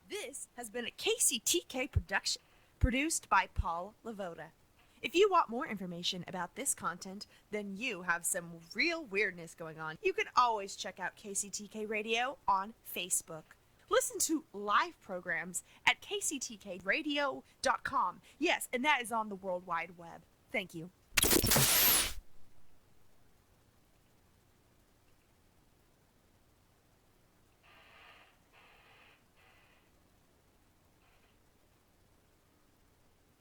This has been a KCTK production, produced by Paul Lavoda. If you want more information about this content, then you have some real weirdness going on. You can always check out KCTK Radio on Facebook. Listen to live programs at kctkradio.com. Yes, and that is on the World Wide Web. Thank you.